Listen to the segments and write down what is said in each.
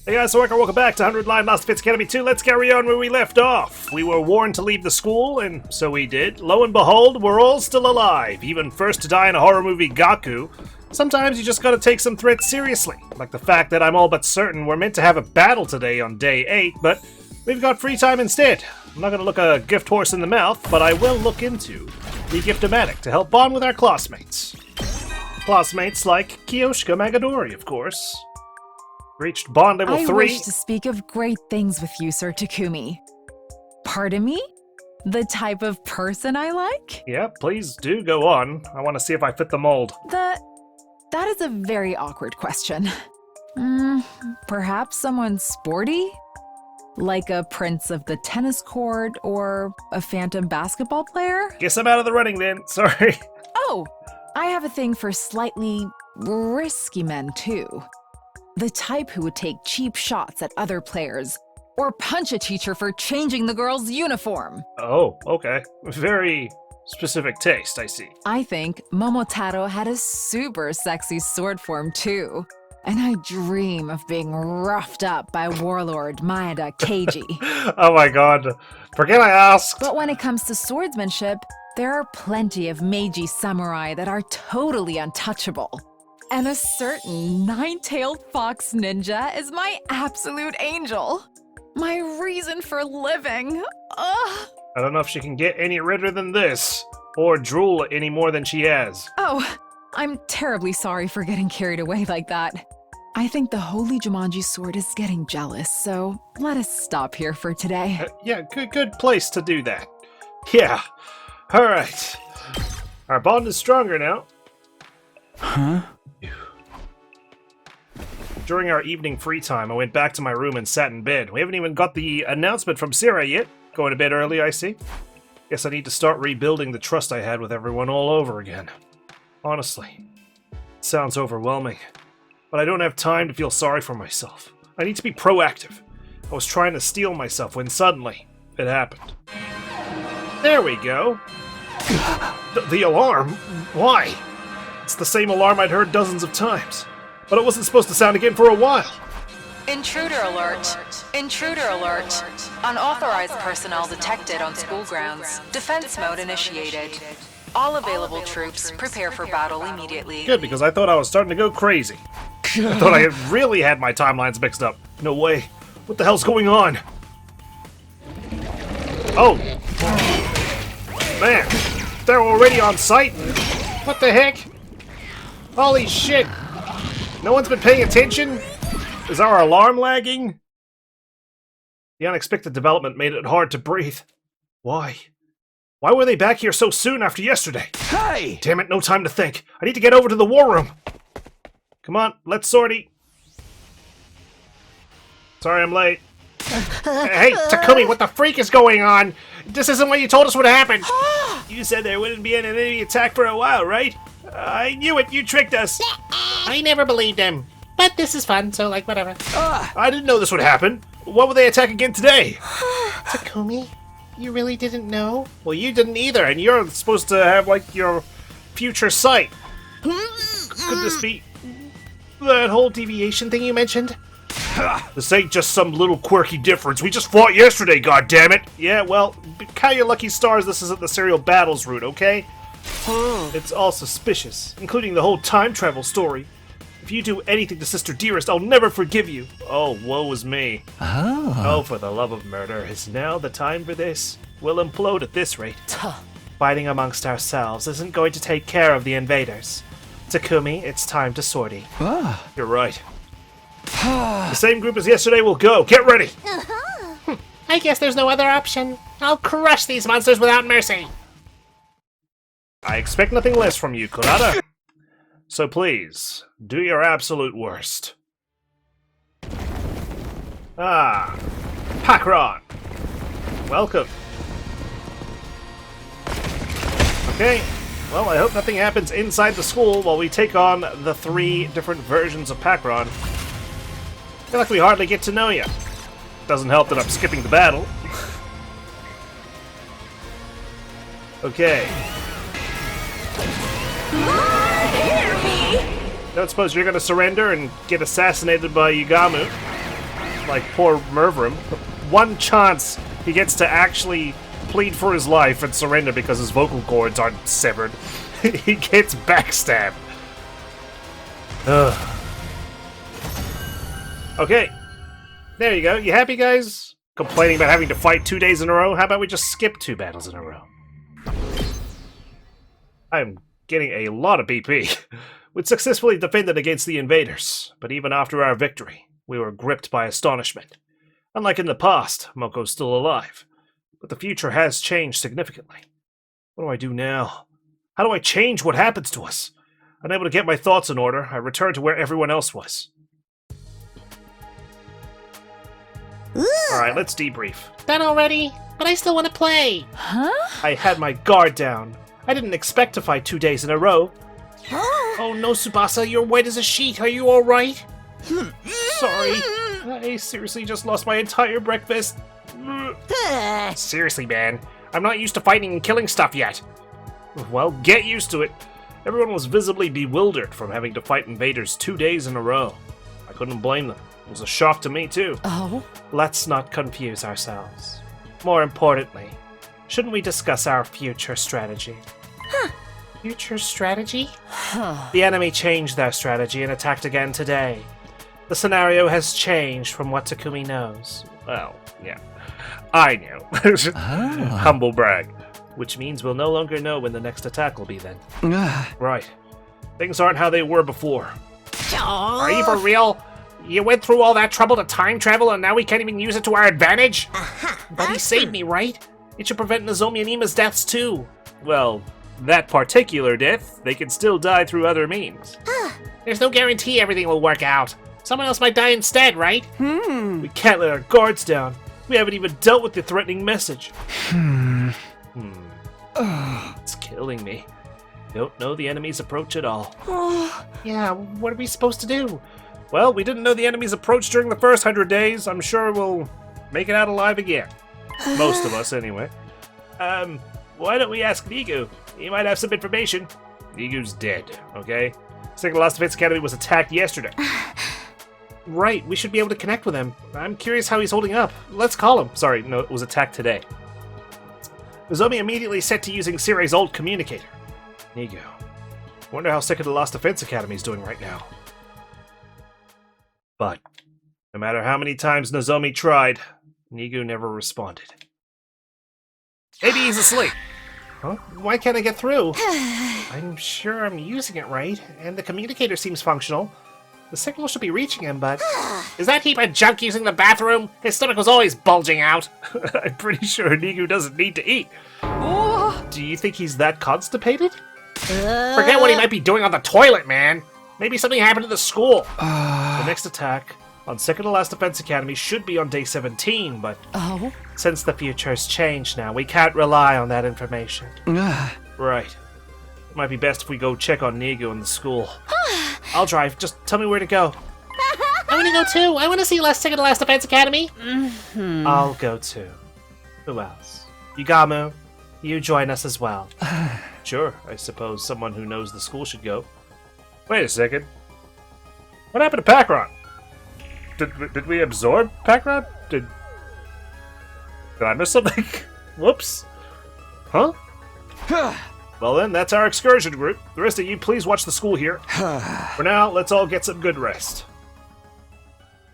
Hey guys, so welcome back to 100 Line Lost Fits Academy 2. Let's carry on where we left off. We were warned to leave the school, and so we did. Lo and behold, we're all still alive. Even first to die in a horror movie, Gaku. Sometimes you just gotta take some threats seriously. Like the fact that I'm all but certain we're meant to have a battle today on day 8, but we've got free time instead. I'm not gonna look a gift horse in the mouth, but I will look into the Giftomatic to help bond with our classmates. Classmates like Kiyoshika Magadori, of course. Reached bond level 3. I wish to speak of great things with you, Sir Takumi. Pardon me? The type of person I like? Yeah, please do go on. I want to see if I fit the mold. That is a very awkward question. Perhaps someone sporty? Like a prince of the tennis court or a phantom basketball player? Guess I'm out of the running then. Sorry. Oh, I have a thing for slightly risky men too. The type who would take cheap shots at other players, or punch a teacher for changing the girl's uniform. Oh, okay. Very specific taste, I see. I think Momotaro had a super sexy sword form too. And I dream of being roughed up by warlord Maeda Keiji. Oh my god. Forget I asked. But when it comes to swordsmanship, there are plenty of Meiji samurai that are totally untouchable. And a certain nine-tailed fox ninja is my absolute angel. My reason for living. Ugh. I don't know if she can get any redder than this, or drool any more than she has. Oh, I'm terribly sorry for getting carried away like that. I think the Holy Jumanji sword is getting jealous, so let us stop here for today. Yeah, good place to do that. Yeah. Alright. Our bond is stronger now. Huh? During our evening free time, I went back to my room and sat in bed. We haven't even got the announcement from Sarah yet. Going to bed early, I see. Guess I need to start rebuilding the trust I had with everyone all over again. Honestly, it sounds overwhelming. But I don't have time to feel sorry for myself. I need to be proactive. I was trying to steel myself when suddenly it happened. There we go. The alarm? Why? It's the same alarm I'd heard dozens of times. But it wasn't supposed to sound again for a while. Intruder alert. Intruder alert. Unauthorized personnel detected on school grounds. Defense mode initiated. All available troops prepare for battle immediately. Good, because I thought I was starting to go crazy. I thought I had really had my timelines mixed up. No way. What the hell's going on? Oh. Man. They're already on site? What the heck? Holy shit. No one's been paying attention? Is our alarm lagging? The unexpected development made it hard to breathe. Why? Why were they back here so soon after yesterday? Hey! Damn it, no time to think. I need to get over to the war room. Come on, let's sortie. Sorry I'm late. Hey, Takumi, what the freak is going on? This isn't what you told us would happen. You said there wouldn't be an enemy attack for a while, right? I knew it, you tricked us. I never believed him. But this is fun, so like whatever. I didn't know this would happen. What would they attack again today? Takumi, you really didn't know? Well, you didn't either, and you're supposed to have, like, your future sight. Could this be that whole deviation thing you mentioned? This ain't just some little quirky difference. We just fought yesterday, goddammit! Yeah, well, count your lucky stars this isn't the serial battles route, okay? It's all suspicious, including the whole time travel story. If you do anything to Sister Dearest, I'll never forgive you. Oh, woe is me. Oh, for the love of murder, is now the time for this? We'll implode at this rate. Fighting amongst ourselves isn't going to take care of the invaders. Takumi, it's time to sortie. You're right. The same group as yesterday will go. Get ready! I guess there's no other option. I'll crush these monsters without mercy. I expect nothing less from you, Kurata. So please, do your absolute worst. Ah, Pakron. Welcome. Okay, well, I hope nothing happens inside the school while we take on the 3 different versions of Pakron. I feel like we hardly get to know you. Doesn't help that I'm skipping the battle. Okay. Don't suppose you're gonna surrender and get assassinated by Yugamu? like poor Mervrim. One chance he gets to actually plead for his life and surrender because his vocal cords aren't severed. He gets backstabbed. Ugh. Okay. There you go. You happy, guys? Complaining about having to fight 2 days in a row? How about we just skip 2 battles in a row? I'm getting a lot of BP. We'd successfully defended against the invaders, but even after our victory, we were gripped by astonishment. Unlike in the past, Moko's still alive, but the future has changed significantly. What do I do now? How do I change what happens to us? Unable to get my thoughts in order, I returned to where everyone else was. Alright, let's debrief. Done already? But I still want to play. Huh? I had my guard down. I didn't expect to fight 2 days in a row. Oh no, Tsubasa, you're white as a sheet. Are you alright? Sorry. I seriously just lost my entire breakfast. Seriously, man. I'm not used to fighting and killing stuff yet. Well, get used to it. Everyone was visibly bewildered from having to fight invaders 2 days in a row. I couldn't blame them. It was a shock to me, too. Oh? Let's not confuse ourselves. More importantly, shouldn't we discuss our future strategy? Future strategy? The enemy changed their strategy and attacked again today. The scenario has changed from what Takumi knows. Well, yeah. I knew. Humble brag. Which means we'll no longer know when the next attack will be then. Right. Things aren't how they were before. Are you for real? You went through all that trouble to time travel and now we can't even use it to our advantage? But he saved me, right? It should prevent Nozomi and Ima's deaths too. Well, that particular death, they can still die through other means. There's no guarantee everything will work out. Someone else might die instead, right? We can't let our guards down. We haven't even dealt with the threatening message. It's killing me. Don't know the enemy's approach at all. Yeah, what are we supposed to do? Well, we didn't know the enemy's approach during the first 100 days. I'm sure we'll make it out alive again. Most of us, anyway. Why don't we ask Nigu? He might have some information. Nigu's dead, okay? Second Last Defense Academy was attacked yesterday. Right, we should be able to connect with him. I'm curious how he's holding up. Let's call him. Sorry, no, it was attacked today. Nozomi immediately set to using Sirai's old communicator. Nigu. Wonder how Second Last Defense Academy is doing right now. But, no matter how many times Nozomi tried, Nigu never responded. Maybe he's asleep. Huh? Why can't I get through? I'm sure I'm using it right, and the communicator seems functional. The signal should be reaching him, but... Is that heap of junk using the bathroom? His stomach was always bulging out. I'm pretty sure Nigu doesn't need to eat. Oh. Do you think he's that constipated? Forget what he might be doing on the toilet, man. Maybe something happened at the school. The next attack on Second to Last Defense Academy should be on day 17, but Oh? since the future's changed now, we can't rely on that information. Right. It might be best if we go check on Nigu in the school. I'll drive. Just tell me where to go. I want to go too. I want to see Second to Last Defense Academy. I'll go too. Who else? Yugamu, you join us as well. Sure, I suppose someone who knows the school should go. Wait a second. What happened to Pakron? Did we absorb Pakron? Did I miss something? Whoops. Huh? Well then, that's our excursion group. The rest of you, please watch the school here. For now, let's all get some good rest.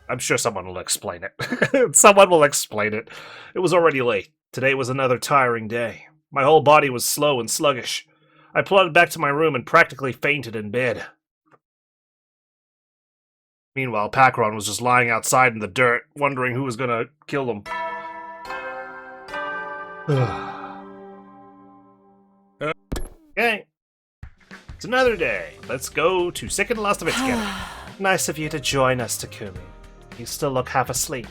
I'm sure someone will explain it. Someone will explain it. It was already late. Today was another tiring day. My whole body was slow and sluggish. I plodded back to my room and practically fainted in bed. Meanwhile, Pakron was just lying outside in the dirt, wondering who was gonna kill him. Okay. It's another day. Let's go to Second to Last Defense Academy. Nice of you to join us, Takumi. You still look half asleep.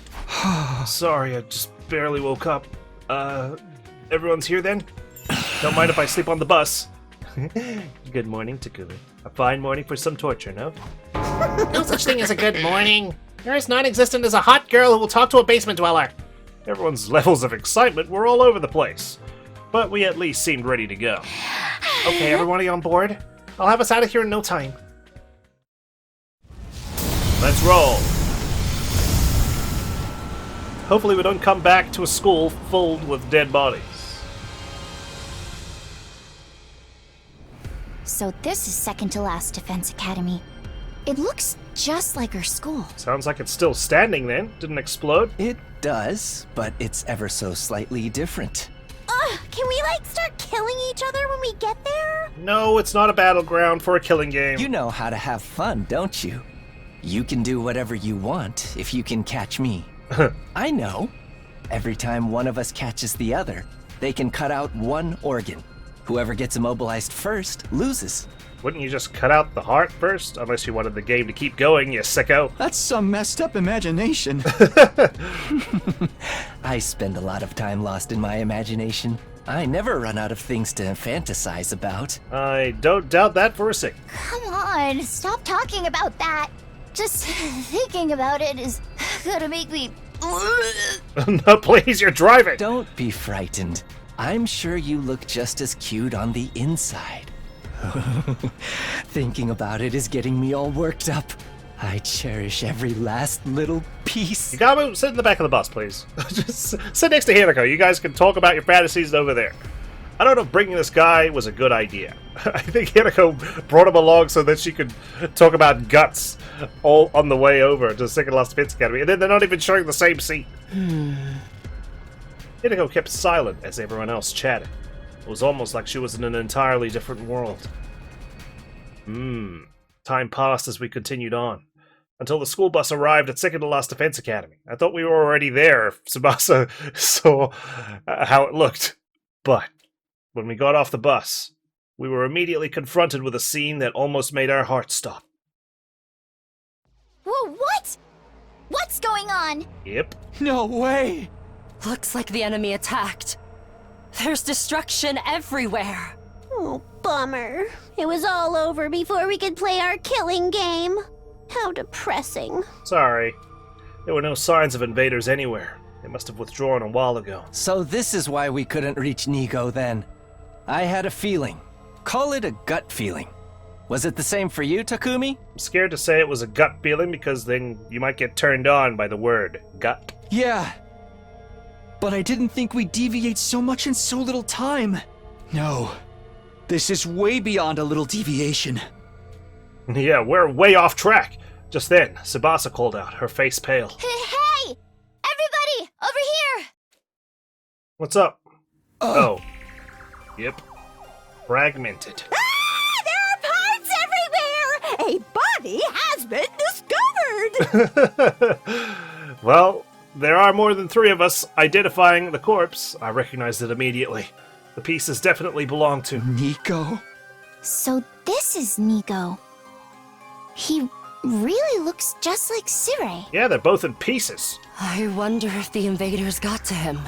Sorry, I just barely woke up. Everyone's here then? Don't mind if I sleep on the bus. Good morning, Takumi. A fine morning for some torture, no? No such thing as a good morning. You're as non-existent as a hot girl who will talk to a basement dweller. Everyone's levels of excitement were all over the place. But we at least seemed ready to go. Okay, everybody on board? I'll have us out of here in no time. Let's roll. Hopefully we don't come back to a school filled with dead bodies. So this is second to last Defense Academy. It looks just like our school. Sounds like it's still standing then. Didn't explode. It does, but it's ever so slightly different. Ugh, can we start killing each other when we get there? No, it's not a battleground for a killing game. You know how to have fun, don't you? You can do whatever you want if you can catch me. I know. Every time one of us catches the other, they can cut out one organ. Whoever gets immobilized first loses. Wouldn't you just cut out the heart first? Unless you wanted the game to keep going, you sicko. That's some messed up imagination. I spend a lot of time lost in my imagination. I never run out of things to fantasize about. I don't doubt that for a second. Come on, stop talking about that. Just thinking about it is gonna make me... No, please, you're driving. Don't be frightened. I'm sure you look just as cute on the inside. Thinking about it is getting me all worked up. I cherish every last little piece. Yagamu, sit in the back of the bus, please. Just sit next to Hinako. You guys can talk about your fantasies over there. I don't know if bringing this guy was a good idea. I think Hinako brought him along so that she could talk about guts all on the way over to Second Last Defense Academy, and then they're not even showing the same scene. Hinako kept silent as everyone else chatted. It was almost like she was in an entirely different world. Time passed as we continued on, until the school bus arrived at Second to Last Defense Academy. I thought we were already there if Tsubasa saw how it looked. But when we got off the bus, we were immediately confronted with a scene that almost made our hearts stop. Whoa, what? What's going on? Yep. No way! Looks like the enemy attacked. There's destruction everywhere. Oh, bummer. It was all over before we could play our killing game. How depressing. Sorry. There were no signs of invaders anywhere. They must have withdrawn a while ago. So this is why we couldn't reach Nigo then. I had a feeling. Call it a gut feeling. Was it the same for you, Takumi? I'm scared to say it was a gut feeling because then you might get turned on by the word gut. Yeah. But I didn't think we'd deviate so much in so little time. No. This is way beyond a little deviation. Yeah, we're way off track. Just then, Tsubasa called out, her face pale. Hey! Everybody! Over here! What's up? Oh. Yep. Fragmented. Ah! There are parts everywhere! A body has been discovered! Well, there are more than 3 of us identifying the corpse. I recognized it immediately. The pieces definitely belong to... Nico? So this is Nico. He really looks just like Sirei. Yeah, they're both in pieces. I wonder if the invaders got to him.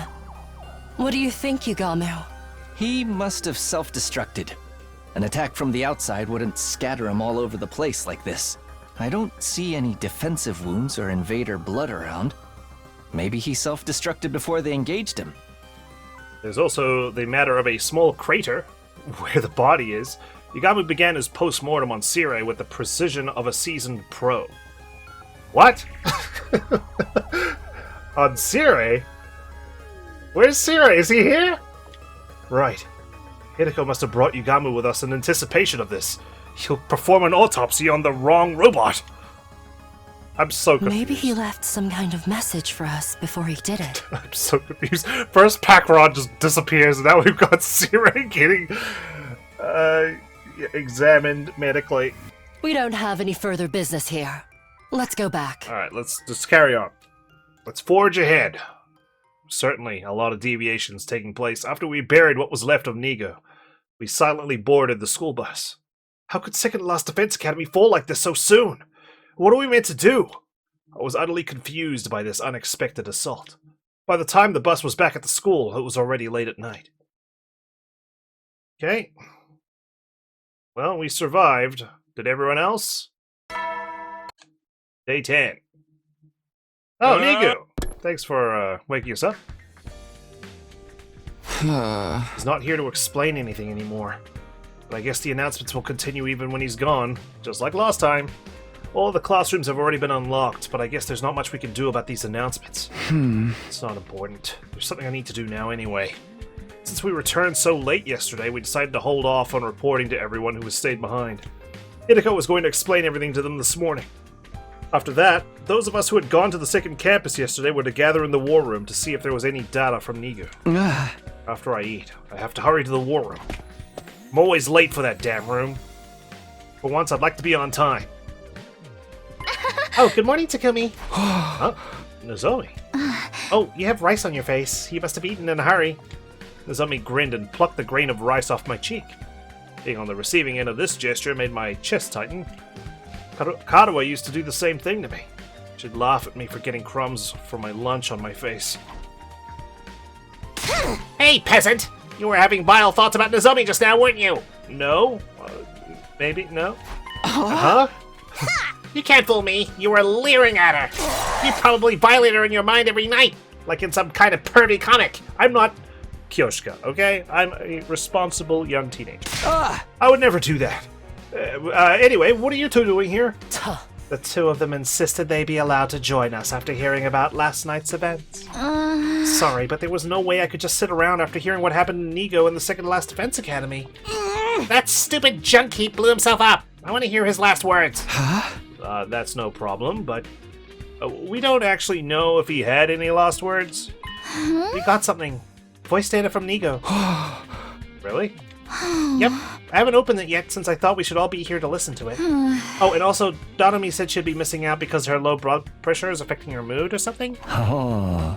What do you think, Yagamu? He must have self-destructed. An attack from the outside wouldn't scatter him all over the place like this. I don't see any defensive wounds or invader blood around. Maybe he self-destructed before they engaged him. There's also the matter of a small crater where the body is. Yagamu began his post-mortem on Sirei with the precision of a seasoned pro. What? On Sirei? Where's Sirei? Is he here? Right. Hideko must have brought Yagamu with us in anticipation of this. He'll perform an autopsy on the wrong robot. I'm so confused. Maybe he left some kind of message for us before he did it. I'm so confused. First Pac-Rod just disappears, and now we've got Sirei getting examined medically. We don't have any further business here. Let's go back. Alright, let's just carry on. Let's forge ahead. Certainly, a lot of deviations taking place. After we buried what was left of Nigo, we silently boarded the school bus. How could Second Last Defense Academy fall like this so soon? What are we meant to do? I was utterly confused by this unexpected assault. By the time the bus was back at the school, it was already late at night. Okay. Well, we survived. Did everyone else? Day 10. Oh, Nigo! Thanks for waking us up. He's not here to explain anything anymore. But I guess the announcements will continue even when he's gone, just like last time. All the classrooms have already been unlocked, but I guess there's not much we can do about these announcements. It's not important. There's something I need to do now anyway. Since we returned so late yesterday, we decided to hold off on reporting to everyone who has stayed behind. Hideko was going to explain everything to them this morning. After that, those of us who had gone to the second campus yesterday were to gather in the war room to see if there was any data from Nigu. After I eat, I have to hurry to the war room. I'm always late for that damn room. For once, I'd like to be on time. Oh, good morning, Takumi. Huh? Nozomi. Oh, you have rice on your face. You must have eaten in a hurry. Nozomi grinned and plucked the grain of rice off my cheek. Being on the receiving end of this gesture made my chest tighten. Karawa used to do the same thing to me. She'd laugh at me for getting crumbs for my lunch on my face. Hey, peasant! You were having vile thoughts about Nozomi just now, weren't you? No? Maybe? No? Huh? You can't fool me. You were leering at her. You probably violate her in your mind every night, like in some kind of pervy comic. I'm not Kyoshika, okay? I'm a responsible young teenager. I would never do that. Anyway, what are you two doing here? The two of them insisted they be allowed to join us after hearing about last night's events. Sorry, but there was no way I could just sit around after hearing what happened in Nigo in the second to last defense academy. That stupid junk heap blew himself up. I want to hear his last words. That's no problem, but we don't actually know if he had any lost words. We got something. Voice data from Nigo. Really? Yep. I haven't opened it yet since I thought we should all be here to listen to it. Oh, and also, Donami said she'd be missing out because her low blood pressure is affecting her mood or something.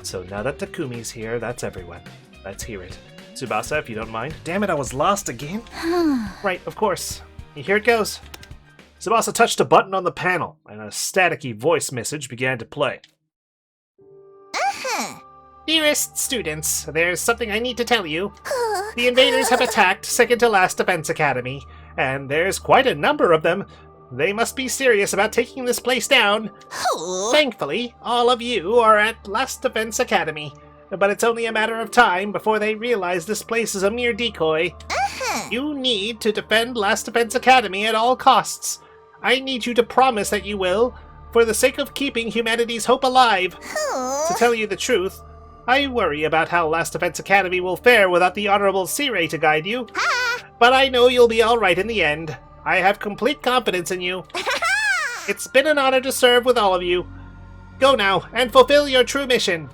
So now that Takumi's here, that's everyone. Let's hear it. Tsubasa, if you don't mind. Damn it, I was lost again. Right, of course. Here it goes. Tsubasa touched a button on the panel, and a staticky voice message began to play. Dearest students, there's something I need to tell you. The invaders have attacked second to last defense academy, and there's quite a number of them. They must be serious about taking this place down. Thankfully, all of you are at last defense academy, but it's only a matter of time before they realize this place is a mere decoy. You need to defend last defense academy at all costs. I need you to promise that you will, for the sake of keeping humanity's hope alive. To tell you the truth, I worry about how Last Defense Academy will fare without the Honorable Sirei to guide you. But I know you'll be alright in the end. I have complete confidence in you. It's been an honor to serve with all of you. Go now, and fulfill your true mission.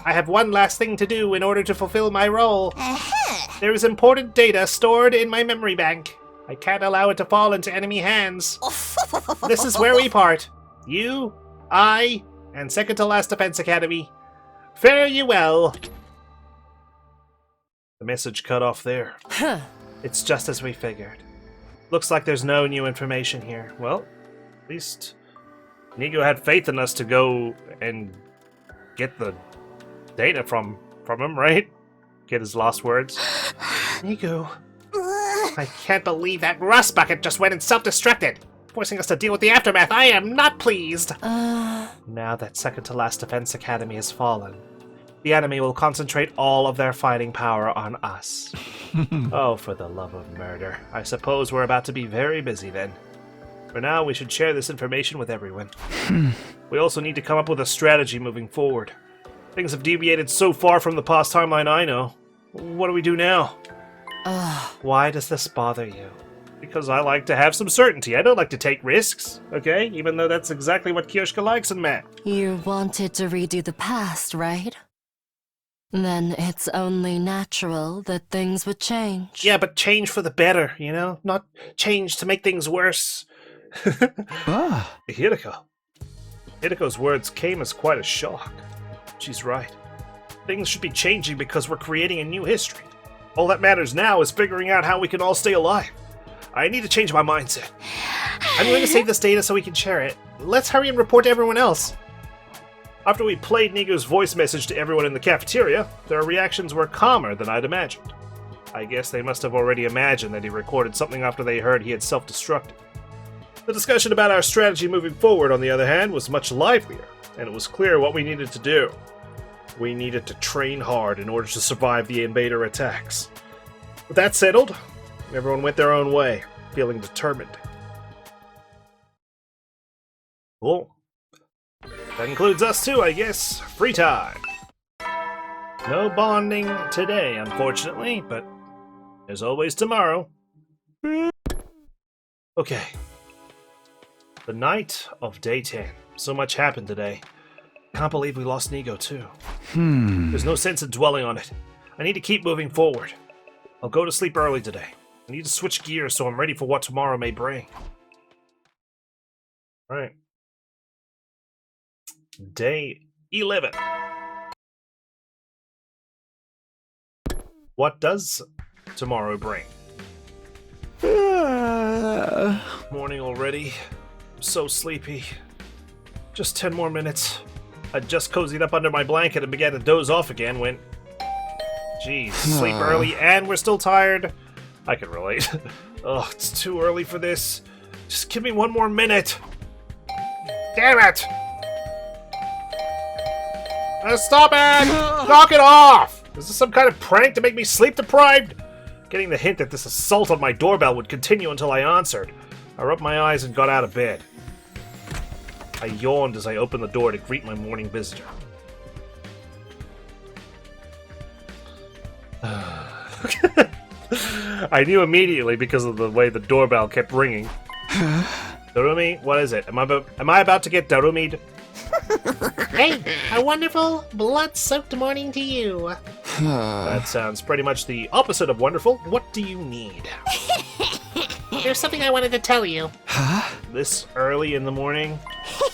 I have one last thing to do in order to fulfill my role. There is important data stored in my memory bank. I can't allow it to fall into enemy hands. This is where we part. You, I, and second to last Defense Academy. Fare you well. The message cut off there. It's just as we figured. Looks like there's no new information here. Well, at least Nigo had faith in us to go and get the data from him, right? Get his lost words. Nigo. I can't believe that rust bucket just went and self-destructed, forcing us to deal with the aftermath. I am not pleased. Now that second to last Defense Academy has fallen, the enemy will concentrate all of their fighting power on us. Oh, for the love of murder. I suppose we're about to be very busy then. For now, we should share this information with everyone. We also need to come up with a strategy moving forward. Things have deviated so far from the past timeline I know. What do we do now? Why does this bother you? Because I like to have some certainty. I don't like to take risks, okay? Even though that's exactly what Kyoshika likes in Matt. You wanted to redo the past, right? Then it's only natural that things would change. Yeah, but change for the better, you know? Not change to make things worse. Hideko. Hideko's words came as quite a shock. She's right. Things should be changing because we're creating a new history. All that matters now is figuring out how we can all stay alive. I need to change my mindset. I'm going to save this data so we can share it. Let's hurry and report to everyone else. After we played Nigo's voice message to everyone in the cafeteria, their reactions were calmer than I'd imagined. I guess they must have already imagined that he recorded something after they heard he had self-destructed. The discussion about our strategy moving forward, on the other hand, was much livelier, and it was clear what we needed to do. We needed to train hard in order to survive the invader attacks. With that settled, everyone went their own way, feeling determined. Cool. That includes us too, I guess. Free time. No bonding today, unfortunately, but there's always tomorrow. Okay. The night of day 10. So much happened today. Can't believe we lost Nigo too. There's no sense in dwelling on it. I need to keep moving forward. I'll go to sleep early today. I need to switch gears so I'm ready for what tomorrow may bring. Alright. Day 11. What does tomorrow bring? Morning already. I'm so sleepy. Just 10 more minutes. I just cozied up under my blanket and began to doze off again when... Jeez, sleep early and we're still tired. I can relate. Oh, it's too early for this. Just give me one more minute. Damn it! Stop it! Knock it off! Is this some kind of prank to make me sleep deprived? Getting the hint that this assault on my doorbell would continue until I answered, I rubbed my eyes and got out of bed. I yawned as I opened the door to greet my morning visitor. I knew immediately because of the way the doorbell kept ringing. Darumi, what is it? Am I about to get Darumi'd? Hey, a wonderful, blood-soaked morning to you. That sounds pretty much the opposite of wonderful. What do you need? There's something I wanted to tell you. This early in the morning?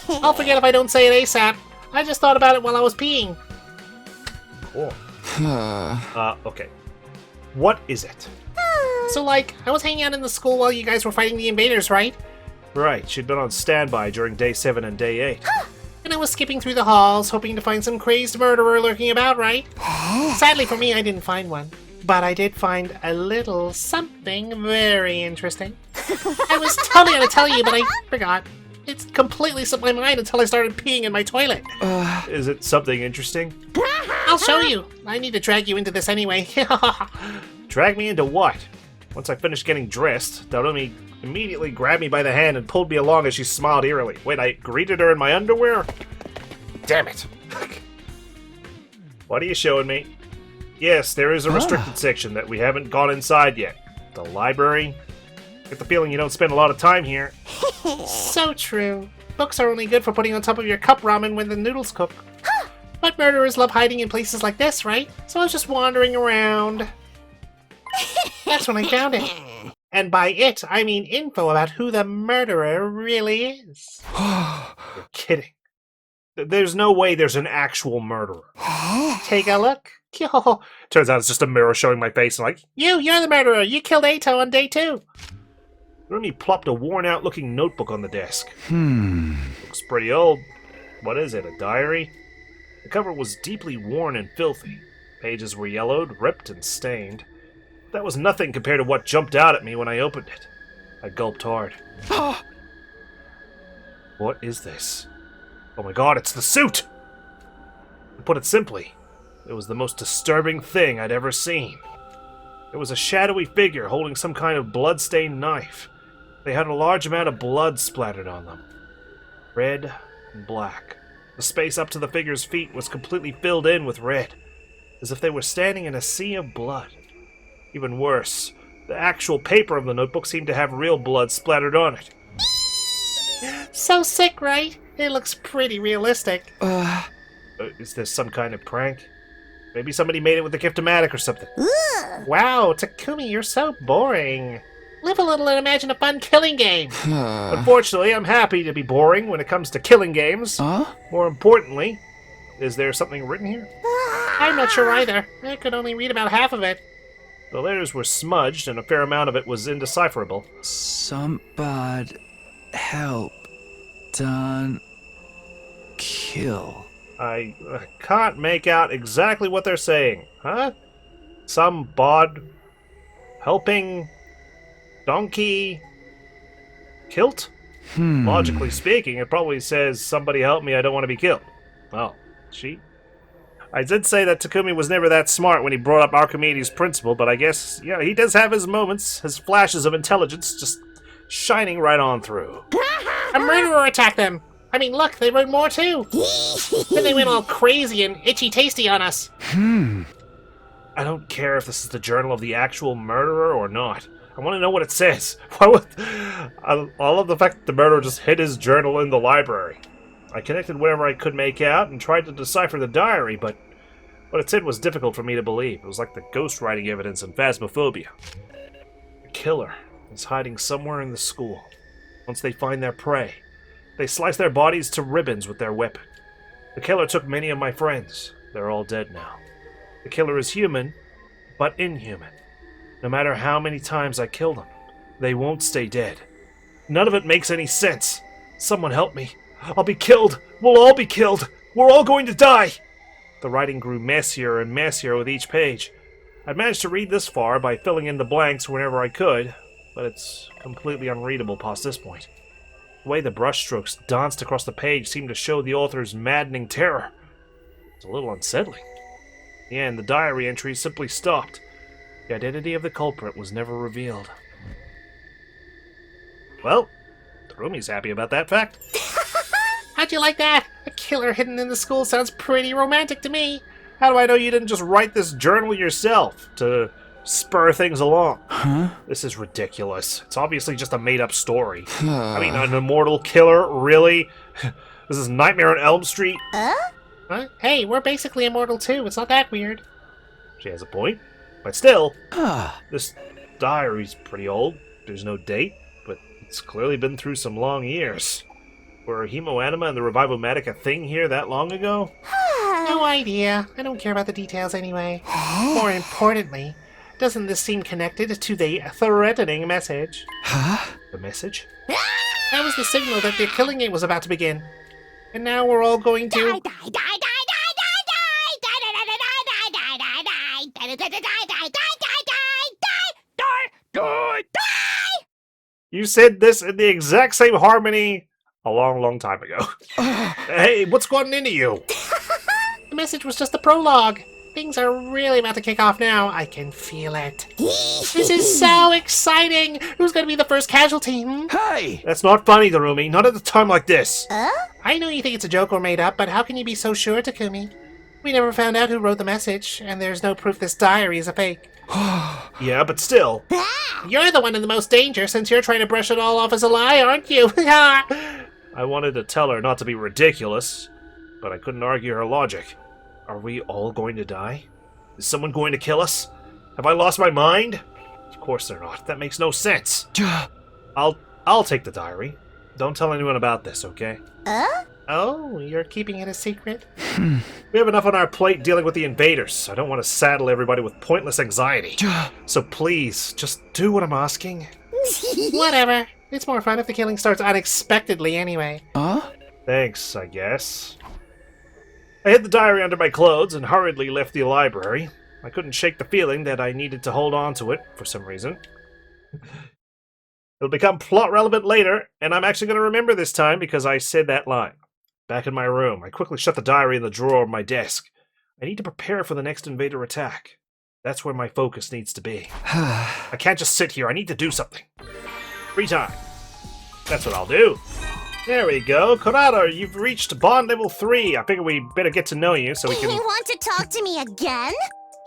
I'll forget if I don't say it ASAP. I just thought about it while I was peeing. Cool. Okay. What is it? So, like, I was hanging out in the school while you guys were fighting the invaders, right? Right, she'd been on standby during day 7 and day 8. And I was skipping through the halls, hoping to find some crazed murderer lurking about, right? Sadly for me, I didn't find one. But I did find a little something very interesting. I was totally gonna tell you, but I forgot. It completely slipped my mind until I started peeing in my toilet. Is it something interesting? I'll show you. I need to drag you into this anyway. Drag me into what? Once I finished getting dressed, Darumi immediately grabbed me by the hand and pulled me along as she smiled eerily. Wait, I greeted her in my underwear? Damn it. What are you showing me? Yes, there is a restricted section that we haven't gone inside yet. The library? Get the feeling you don't spend a lot of time here. So true. Books are only good for putting on top of your cup ramen when the noodles cook. But murderers love hiding in places like this, right? So I was just wandering around. That's when I found it. And by it, I mean info about who the murderer really is. You're kidding. There's no way there's an actual murderer. Take a look. Turns out it's just a mirror showing my face and like, You're the murderer. You killed Ato on day 2. Rumi plopped a worn-out looking notebook on the desk. Looks pretty old. What is it, a diary? The cover was deeply worn and filthy. Pages were yellowed, ripped, and stained. That was nothing compared to what jumped out at me when I opened it. I gulped hard. What is this? Oh my god, it's the suit! To put it simply, it was the most disturbing thing I'd ever seen. It was a shadowy figure holding some kind of blood-stained knife. They had a large amount of blood splattered on them. Red and black. The space up to the figure's feet was completely filled in with red, as if they were standing in a sea of blood. Even worse, the actual paper of the notebook seemed to have real blood splattered on it. So sick, right? It looks pretty realistic. Is this some kind of prank? Maybe somebody made it with the Gift-O-Matic or something. Wow, Takumi, you're so boring. Live a little and imagine a fun killing game. Unfortunately, I'm happy to be boring when it comes to killing games. More importantly, is there something written here? I'm not sure either. I could only read about half of it. The letters were smudged, and a fair amount of it was indecipherable. Somebody help. Done. Kill. I can't make out exactly what they're saying. Huh? Some bod... helping... donkey... kilt? Logically speaking, it probably says, somebody help me, I don't want to be killed. Oh, she? I did say that Takumi was never that smart when he brought up Archimedes' principle, but I guess, yeah, he does have his moments, his flashes of intelligence just shining right on through. A murderer attacked them! I mean, look, they wrote more too. Then they went all crazy and itchy tasty on us. I don't care if this is the journal of the actual murderer or not. I want to know what it says. Why would... I love the fact that the murderer just hid his journal in the library. I connected whatever I could make out and tried to decipher the diary, but what it said was difficult for me to believe. It was like the ghostwriting evidence in Phasmophobia. The killer is hiding somewhere in the school. Once they find their prey, they slice their bodies to ribbons with their weapon. The killer took many of my friends. They're all dead now. The killer is human, but inhuman. No matter how many times I kill them, they won't stay dead. None of it makes any sense. Someone help me. I'll be killed. We'll all be killed. We're all going to die. The writing grew messier and messier with each page. I'd managed to read this far by filling in the blanks whenever I could, but it's completely unreadable past this point. The way the brushstrokes danced across the page seemed to show the author's maddening terror. It's a little unsettling. In the end, the diary entry simply stopped. The identity of the culprit was never revealed. Well, Takumi's happy about that fact. How'd you like that? A killer hidden in the school sounds pretty romantic to me. How do I know you didn't just write this journal yourself to spur things along? Huh? This is ridiculous. It's obviously just a made-up story. I mean, an immortal killer? Really? This is Nightmare on Elm Street? Huh? Hey, we're basically immortal too. It's not that weird. She has a point. But still, Ah. this diary's pretty old. There's no date, but it's clearly been through some long years. Were hemoanima and the revivomatic a thing here that long ago? No idea. I don't care about the details anyway. More importantly, doesn't this seem connected to the threatening message? Huh? The message? That was the signal that the killing game was about to begin. And now we're all going to... You said this in the exact same harmony a long, long time ago. Hey, what's gotten into you? The message was just the prologue. Things are really about to kick off now. I can feel it. This is so exciting. Who's going to be the first casualty? Hey! That's not funny, Takumi. Not at a time like this. I know you think it's a joke or made up, but how can you be so sure, Takumi? We never found out who wrote the message, and there's no proof this diary is a fake. Yeah, but still. You're the one in the most danger since you're trying to brush it all off as a lie, aren't you? I wanted to tell her not to be ridiculous, but I couldn't argue her logic. Are we all going to die? Is someone going to kill us? Have I lost my mind? Of course they're not. That makes no sense. I'll take the diary. Don't tell anyone about this, okay? Oh, you're keeping it a secret? We have enough on our plate dealing with the invaders. I don't want to saddle everybody with pointless anxiety. So please, just do what I'm asking. Whatever. It's more fun if the killing starts unexpectedly anyway. Huh? Thanks, I guess. I hid the diary under my clothes and hurriedly left the library. I couldn't shake the feeling that I needed to hold on to it for some reason. It'll become plot relevant later, and I'm actually going to remember this time because I said that line. Back in my room, I quickly shut the diary in the drawer of my desk. I need to prepare for the next invader attack. That's where my focus needs to be. I can't just sit here. I need to do something. Free time. That's what I'll do. There we go. Konata, you've reached bond level 3. I figure we better get to know you so we can... You want to talk to me again?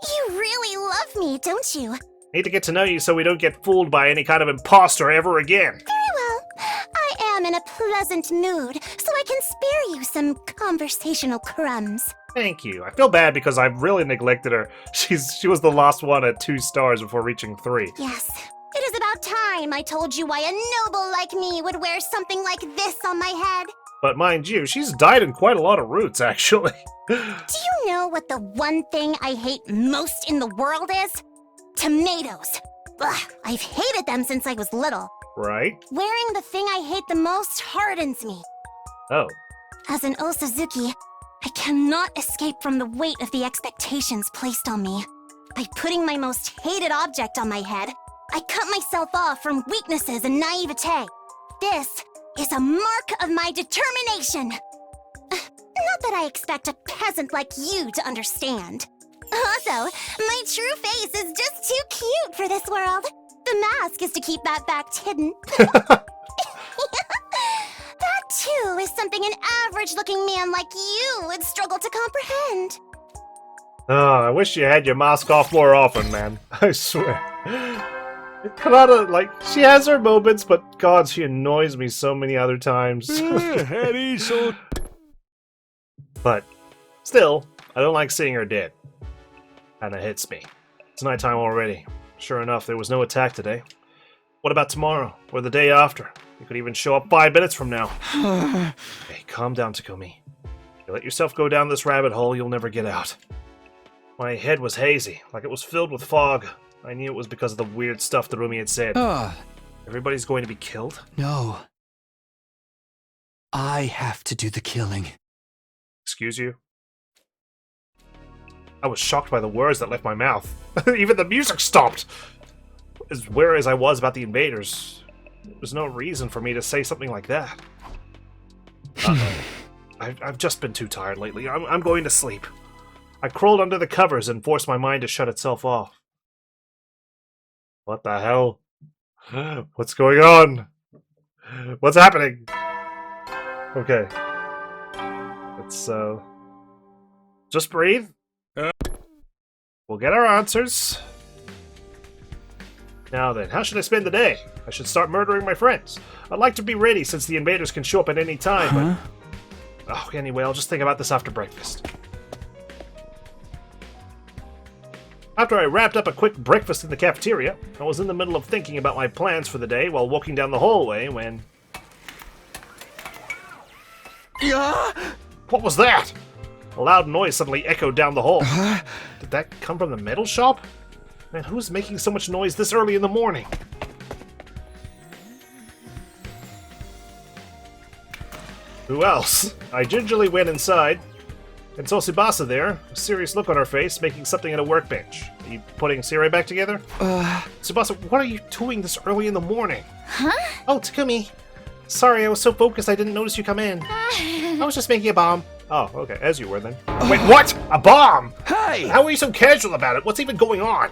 You really love me, don't you? Need to get to know you so we don't get fooled by any kind of imposter ever again. Very well. I am in a pleasant mood, so I can spare you some conversational crumbs. Thank you. I feel bad because I've really neglected her. She was the last one at 2 stars before reaching 3. Yes. It is about time I told you why a noble like me would wear something like this on my head. But mind you, she's died in quite a lot of routes, actually. Do you know what the one thing I hate most in the world is? Tomatoes. Ugh, I've hated them since I was little. Right? Wearing the thing I hate the most hardens me. Oh. As an Osazuki, I cannot escape from the weight of the expectations placed on me. By putting my most hated object on my head, I cut myself off from weaknesses and naivete. This is a mark of my determination. Not that I expect a peasant like you to understand. Also, my true face is just too cute for this world. The mask is to keep that fact hidden. That too is something an average-looking man like you would struggle to comprehend. Oh, I wish you had your mask off more often, man. I swear. Kanata, like, she has her moments, but God, she annoys me so many other times. But still, I don't like seeing her dead. Kinda hits me. It's nighttime already. Sure enough, there was no attack today. What about tomorrow, or the day after? You could even show up 5 minutes from now. Hey, calm down, Takumi. If you let yourself go down this rabbit hole, you'll never get out. My head was hazy, like it was filled with fog. I knew it was because of the weird stuff Darumi had said. Everybody's going to be killed? No. I have to do the killing. Excuse you? I was shocked by the words that left my mouth. Even the music stopped! As aware as I was about the invaders, there was no reason for me to say something like that. I've just been too tired lately. I'm going to sleep. I crawled under the covers and forced my mind to shut itself off. What the hell? What's going on? What's happening? Okay. Let's, just breathe. We'll get our answers. Now then, how should I spend the day? I should start murdering my friends. I'd like to be ready since the invaders can show up at any time, but... Oh, anyway, I'll just think about this after breakfast. After I wrapped up a quick breakfast in the cafeteria, I was in the middle of thinking about my plans for the day while walking down the hallway when... What was that? A loud noise suddenly echoed down the hall. Did that come from the metal shop? Man, who's making so much noise this early in the morning? Who else? I gingerly went inside and saw Tsubasa there, a serious look on her face, making something at a workbench. Are you putting Siri back together? Tsubasa, what are you doing this early in the morning? Huh? Oh, Takumi. Sorry, I was so focused I didn't notice you come in. I was just making a bomb. Oh, okay, as you were then. Wait, what? A bomb? Hey! How are you so casual about it? What's even going on?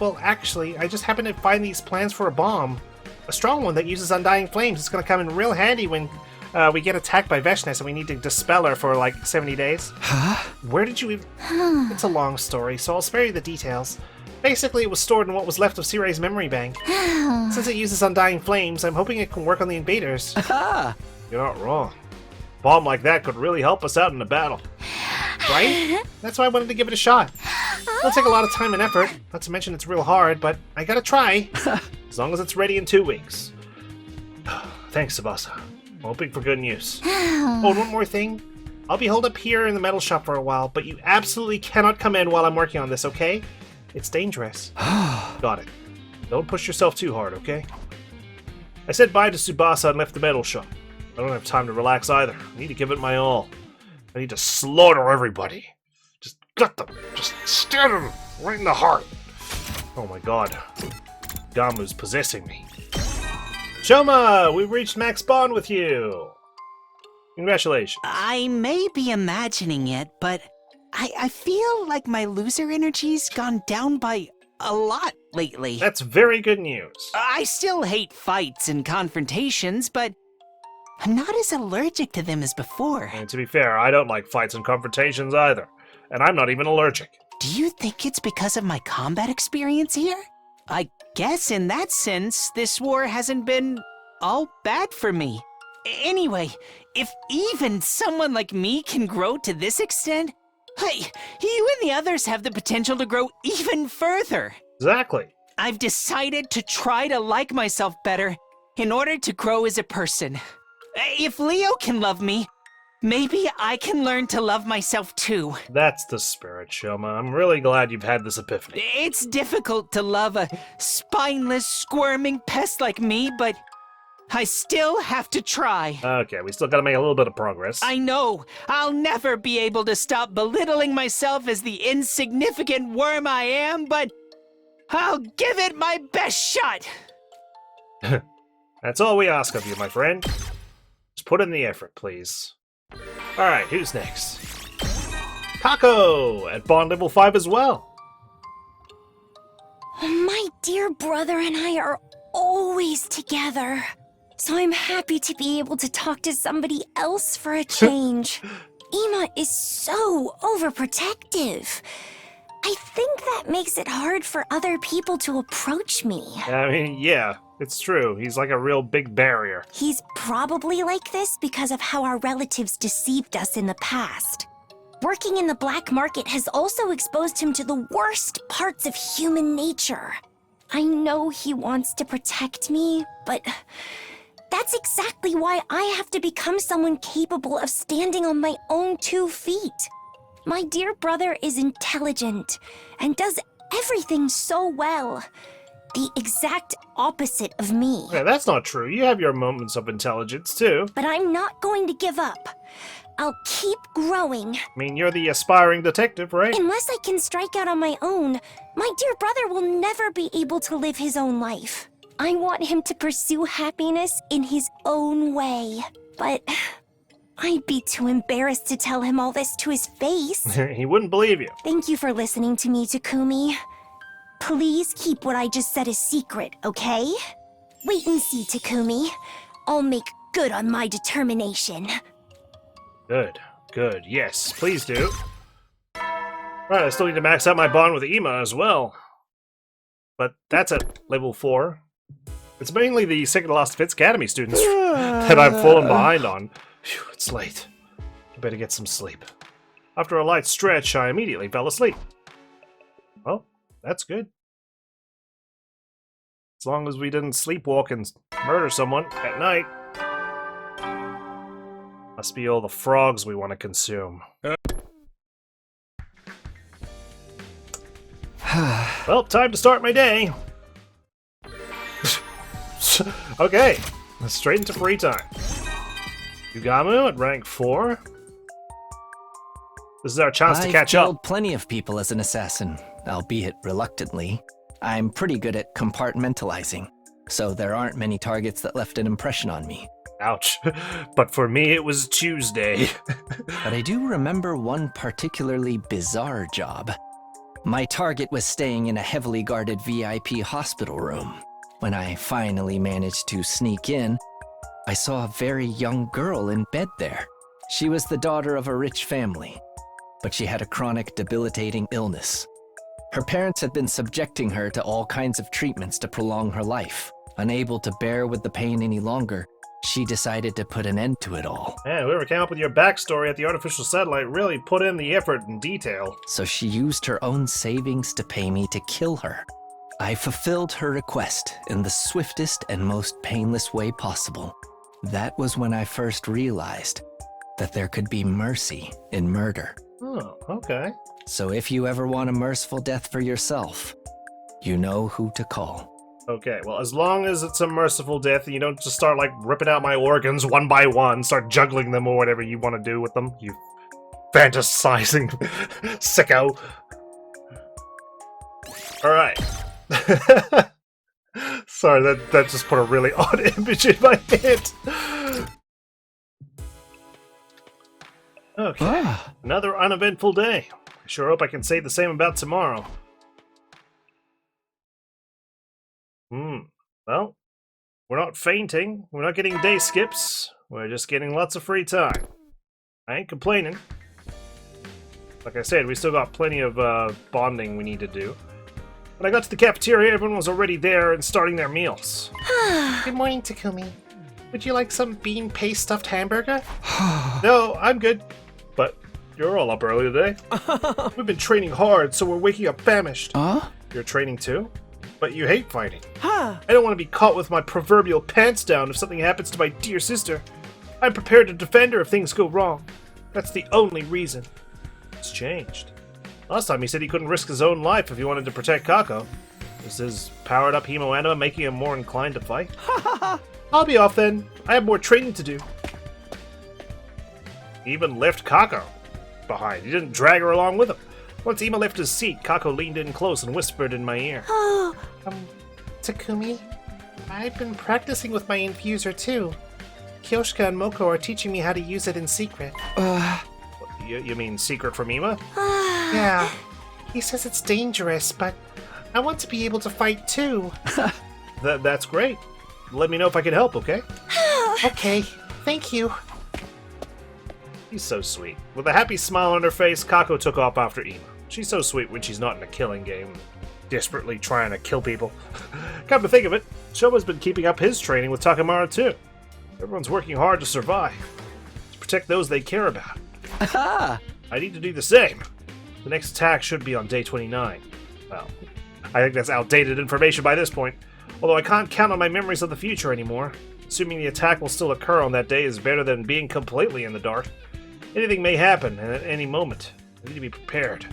Well, actually, I just happened to find these plans for a bomb. A strong one that uses undying flames. It's gonna come in real handy when we get attacked by Veshness and we need to dispel her for like 70 days. Huh? Where did you even... It's a long story, so I'll spare you the details. Basically, it was stored in what was left of Sirai's memory bank. Since it uses undying flames, I'm hoping it can work on the invaders. You're not wrong. A bomb like that could really help us out in a battle. Right? That's why I wanted to give it a shot. It'll take a lot of time and effort, not to mention it's real hard, but I gotta try. As long as it's ready in 2 weeks. Thanks, Tsubasa. I'm hoping for good news. Oh, and one more thing. I'll be holed up here in the metal shop for a while, but you absolutely cannot come in while I'm working on this, okay? It's dangerous. Got it. Don't push yourself too hard, okay? I said bye to Tsubasa and left the metal shop. I don't have time to relax either. I need to give it my all. I need to slaughter everybody. Just gut them. Just stab them right in the heart. Oh my god. Gamu's possessing me. Shoma, we've reached max bond with you. Congratulations. I may be imagining it, but I feel like my loser energy's gone down by a lot lately. That's very good news. I still hate fights and confrontations, but I'm not as allergic to them as before. And to be fair, I don't like fights and confrontations either. And I'm not even allergic. Do you think it's because of my combat experience here? I guess in that sense, this war hasn't been all bad for me. Anyway, if even someone like me can grow to this extent, hey, you and the others have the potential to grow even further. Exactly. I've decided to try to like myself better in order to grow as a person. If Leo can love me, maybe I can learn to love myself too. That's the spirit, Shoma. I'm really glad you've had this epiphany. It's difficult to love a spineless, squirming pest like me, but I still have to try. Okay, we still gotta make a little bit of progress. I know. I'll never be able to stop belittling myself as the insignificant worm I am, but I'll give it my best shot. That's all we ask of you, my friend. Just put in the effort, please. Alright, who's next? Kako! At bond level 5 as well. My dear brother and I are always together. so I'm happy to be able to talk to somebody else for a change. Ima is so overprotective. I think that makes it hard for other people to approach me. I mean, yeah, it's true. He's like a real big barrier. He's probably like this because of how our relatives deceived us in the past. Working in the black market has also exposed him to the worst parts of human nature. I know he wants to protect me, but that's exactly why I have to become someone capable of standing on my own 2 feet. My dear brother is intelligent and does everything so well. The exact opposite of me. Yeah, that's not true. You have your moments of intelligence, too. But I'm not going to give up. I'll keep growing. I mean, you're the aspiring detective, right? Unless I can strike out on my own, my dear brother will never be able to live his own life. I want him to pursue happiness in his own way. But I'd be too embarrassed to tell him all this to his face. He wouldn't believe you. Thank you for listening to me, Takumi. Please keep what I just said a secret, okay? Wait and see, Takumi. I'll make good on my determination. Good, good. Yes, please do. Right, I still need to max out my bond with Ima as well. But that's at level 4. It's mainly the Second Lost Fits Academy students that I've fallen behind on. Phew, it's late. I better get some sleep. After a light stretch, I immediately fell asleep. Well, that's good. As long as we didn't sleepwalk and murder someone at night. Must be all the frogs we want to consume. Well, time to start my day. Okay, straight into free time. Yugamu at rank 4. This is our chance to catch I've up. killed plenty of people as an assassin, albeit reluctantly. I'm pretty good at compartmentalizing, so there aren't many targets that left an impression on me. Ouch. But for me, it was Tuesday. But I do remember one particularly bizarre job. My target was staying in a heavily guarded VIP hospital room. When I finally managed to sneak in, I saw a very young girl in bed there. She was the daughter of a rich family, but she had a chronic, debilitating illness. Her parents had been subjecting her to all kinds of treatments to prolong her life. Unable to bear with the pain any longer, she decided to put an end to it all. Man, whoever came up with your backstory at the artificial satellite really put in the effort and detail. So she used her own savings to pay me to kill her. I fulfilled her request in the swiftest and most painless way possible. That was when I first realized that there could be mercy in murder. Oh, okay. So if you ever want a merciful death for yourself, you know who to call. Okay, well, as long as it's a merciful death and you don't just start, like, ripping out my organs one by one, start juggling them or whatever you want to do with them, you fantasizing sicko. Alright. Sorry, that just put a really odd image in my head. Okay, another uneventful day. I sure hope I can say the same about tomorrow. Well, we're not fainting, we're not getting day skips, we're just getting lots of free time. I ain't complaining. Like I said, we still got plenty of bonding we need to do. When I got to the cafeteria, everyone was already there and starting their meals. Good morning, Takumi. Would you like some bean paste stuffed hamburger? No, I'm good. But you're all up early today. We've been training hard, so we're waking up famished. You're training too? But you hate fighting. I don't want to be caught with my proverbial pants down if something happens to my dear sister. I'm prepared to defend her if things go wrong. That's the only reason. It's changed. Last time he said he couldn't risk his own life if he wanted to protect Kako. Is his powered-up hemoanima making him more inclined to fight? I'll be off then. I have more training to do. He even left Kako behind. He didn't drag her along with him. Once Ima left his seat, Kako leaned in close and whispered in my ear. Takumi, I've been practicing with my infuser too. Kyoshika and Moko are teaching me how to use it in secret. You mean secret from Ima? Yeah, he says it's dangerous, but I want to be able to fight too. That's great. let me know if I can help, okay? Okay, thank you. He's so sweet. With a happy smile on her face, Kako took off after Ima. She's so sweet when she's not in a killing game, desperately trying to kill people. Come to think of it, Shoma's been keeping up his training with Takamaru too. Everyone's working hard to survive, to protect those they care about. Aha! I need to do the same. The next attack should be on day 29. Well, I think that's outdated information by this point, although I can't count on my memories of the future anymore. Assuming the attack will still occur on that day is better than being completely in the dark. Anything may happen, and at any moment. I need to be prepared.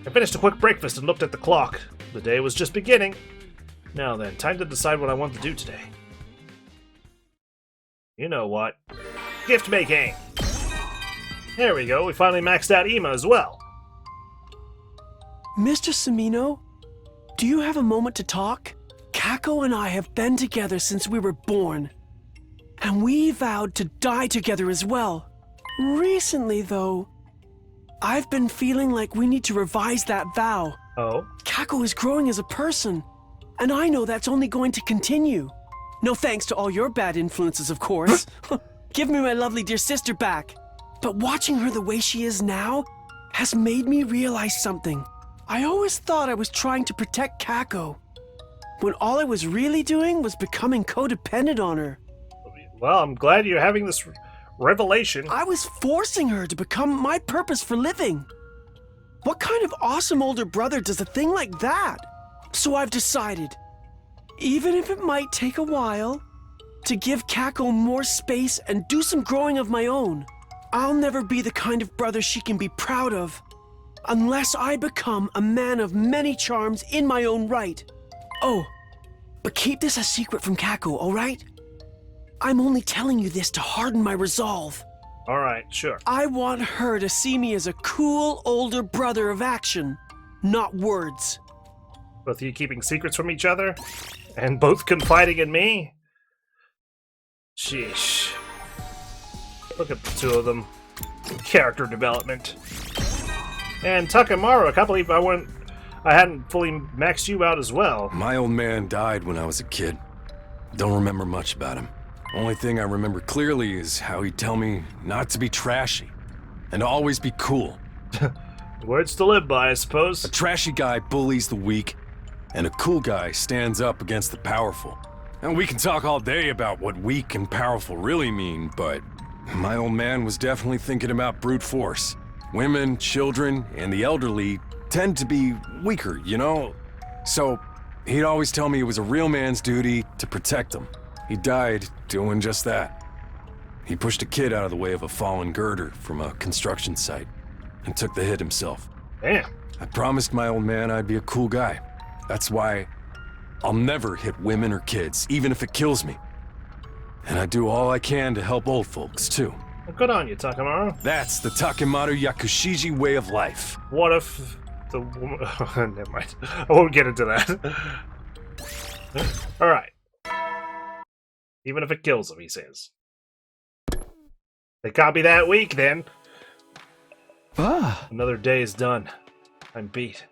I finished a quick breakfast and looked at the clock. The day was just beginning. Now then, time to decide what I want to do today. You know what? Gift making! There we go, we finally maxed out Ima as well. Mr. Samino, do you have a moment to talk? Kako and I have been together since we were born, and we vowed to die together as well. Recently, though, I've been feeling like we need to revise that vow. Oh? Kako is growing as a person, and I know that's only going to continue. No thanks to all your bad influences, of course. Give me my lovely dear sister back. But watching her the way she is now has made me realize something. I always thought I was trying to protect Kako, when all I was really doing was becoming codependent on her. Well, I'm glad you're having this revelation. I was forcing her to become my purpose for living. What kind of awesome older brother does a thing like that? So I've decided, even if it might take a while, to give Kako more space and do some growing of my own. I'll never be the kind of brother she can be proud of, unless I become a man of many charms in my own right. Oh, but keep this a secret from Kako, alright? I'm only telling you this to harden my resolve. Alright, sure. I want her to see me as a cool older brother of action, not words. Both of you keeping secrets from each other? And both confiding in me? Sheesh. Look at the two of them. Character development. And Takamaru, I can't believe I hadn't fully maxed you out as well. My old man died when I was a kid. Don't remember much about him. Only thing I remember clearly is how he'd tell me not to be trashy and to always be cool. Words to live by, I suppose. A trashy guy bullies the weak, and a cool guy stands up against the powerful. And we can talk all day about what weak and powerful really mean, but my old man was definitely thinking about brute force. Women, children, and the elderly tend to be weaker, you know? So he'd always tell me it was a real man's duty to protect them. He died doing just that. He pushed a kid out of the way of a fallen girder from a construction site and took the hit himself. Damn. I promised my old man I'd be a cool guy. That's why I'll never hit women or kids, even if it kills me. And I do all I can to help old folks, too. Well, good on you, Takamaru. That's the Takemaru Yakushiji way of life. What if the woman... Never mind. I won't get into that. Alright. Even if it kills him, he says. They can't be that weak, then. Another day is done. I'm beat.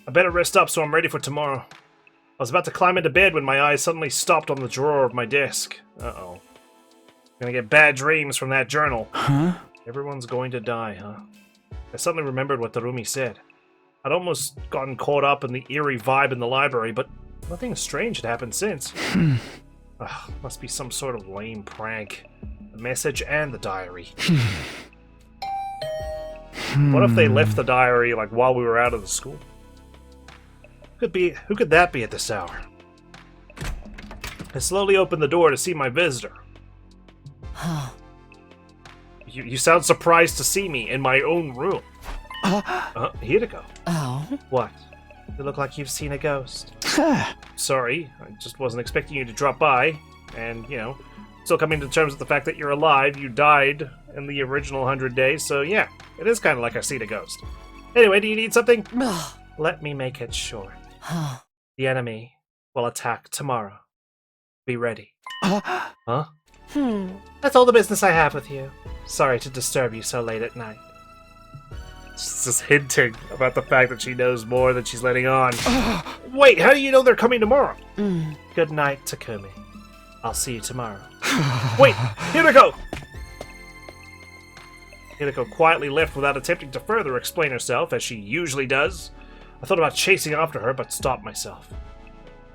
I better rest up so I'm ready for tomorrow. I was about to climb into bed when my eyes suddenly stopped on the drawer of my desk. Uh-oh. Gonna get bad dreams from that journal. Huh? Everyone's going to die, huh? I suddenly remembered what Tarumi said. I'd almost gotten caught up in the eerie vibe in the library, but nothing strange had happened since. Must be some sort of lame prank. The message and the diary. What if they left the diary, like, while we were out of the school? Who could that be at this hour? I slowly opened the door to see my visitor. You sound surprised to see me in my own room. Here to go. Oh? What? You look like you've seen a ghost. Sorry, I just wasn't expecting you to drop by. And, you know, still coming to terms with the fact that you're alive. You died in the original 100 days, so yeah, it is kind of like I've seen a ghost. Anyway, do you need something? Let me make it short. The enemy will attack tomorrow. Be ready. Huh? That's all the business I have with you. Sorry to disturb you so late at night. She's just hinting about the fact that she knows more than she's letting on. Wait, how do you know they're coming tomorrow? Good night, Takumi. I'll see you tomorrow. Wait! Hideko! Hideko quietly left without attempting to further explain herself, as she usually does. I thought about chasing after her, but stopped myself.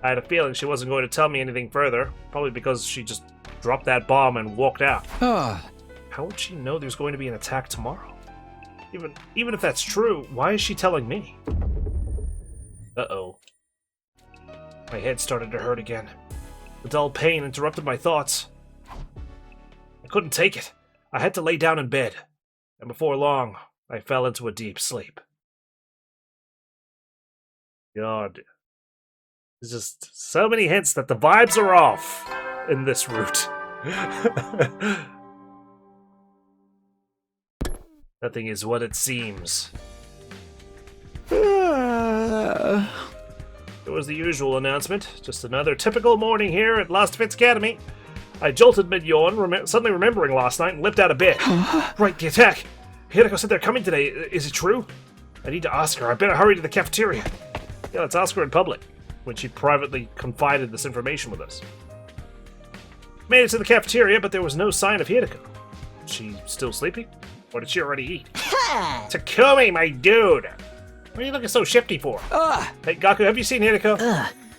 I had a feeling she wasn't going to tell me anything further, probably because she just dropped that bomb and walked out. How would she know there's going to be an attack tomorrow? Even if that's true, why is she telling me? Uh-oh. My head started to hurt again. The dull pain interrupted my thoughts. I couldn't take it. I had to lay down in bed, and before long, I fell into a deep sleep. God. There's just so many hints that the vibes are off in this route. Nothing is what it seems. It was the usual announcement. Just another typical morning here at Lost Fits Academy. I jolted mid-yawn, suddenly remembering last night, and leapt out of bed. Right, the attack. Hideko said they're coming today. Is it true? I need to ask her. I better hurry to the cafeteria. Yeah, let's ask her in public, when she privately confided this information with us. Made it to the cafeteria, but there was no sign of Hideko. Is she still sleeping? Or did she already eat? Takumi, my dude! What are you looking so shifty for? Hey, Gaku, have you seen Hideko?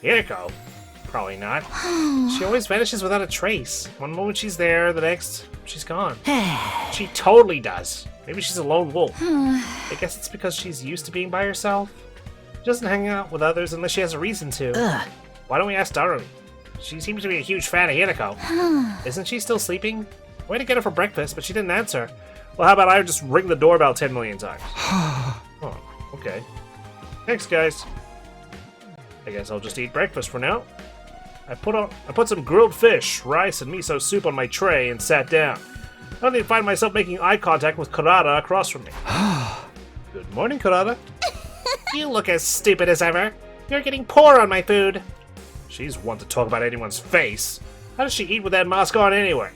Hideko? Probably not. She always vanishes without a trace. One moment she's there, the next, she's gone. She totally does. Maybe she's a lone wolf. I guess it's because she's used to being by herself. She doesn't hang out with others unless she has a reason to. Why don't we ask Darumi? She seems to be a huge fan of Hideko. Isn't she still sleeping? Way to get her for breakfast, but she didn't answer. Well, how about I just ring the doorbell 10 million times? Oh, okay. Thanks, guys. I guess I'll just eat breakfast for now. I put some grilled fish, rice, and miso soup on my tray and sat down. I only find myself making eye contact with Kurata across from me. Good morning, Kurata. You look as stupid as ever. You're getting poor on my food. She's one to talk about anyone's face. How does she eat with that mask on anyway?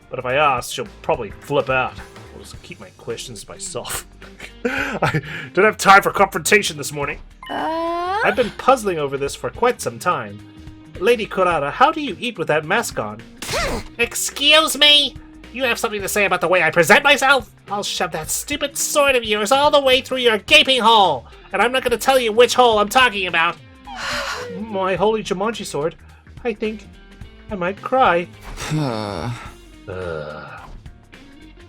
But if I ask, she'll probably flip out. I'll just keep my questions to myself. I don't have time for confrontation this morning. I've been puzzling over this for quite some time. Lady Kurata, how do you eat with that mask on? Excuse me? You have something to say about the way I present myself? I'll shove that stupid sword of yours all the way through your gaping hole. And I'm not going to tell you which hole I'm talking about. My holy Jumanji sword. I think I might cry.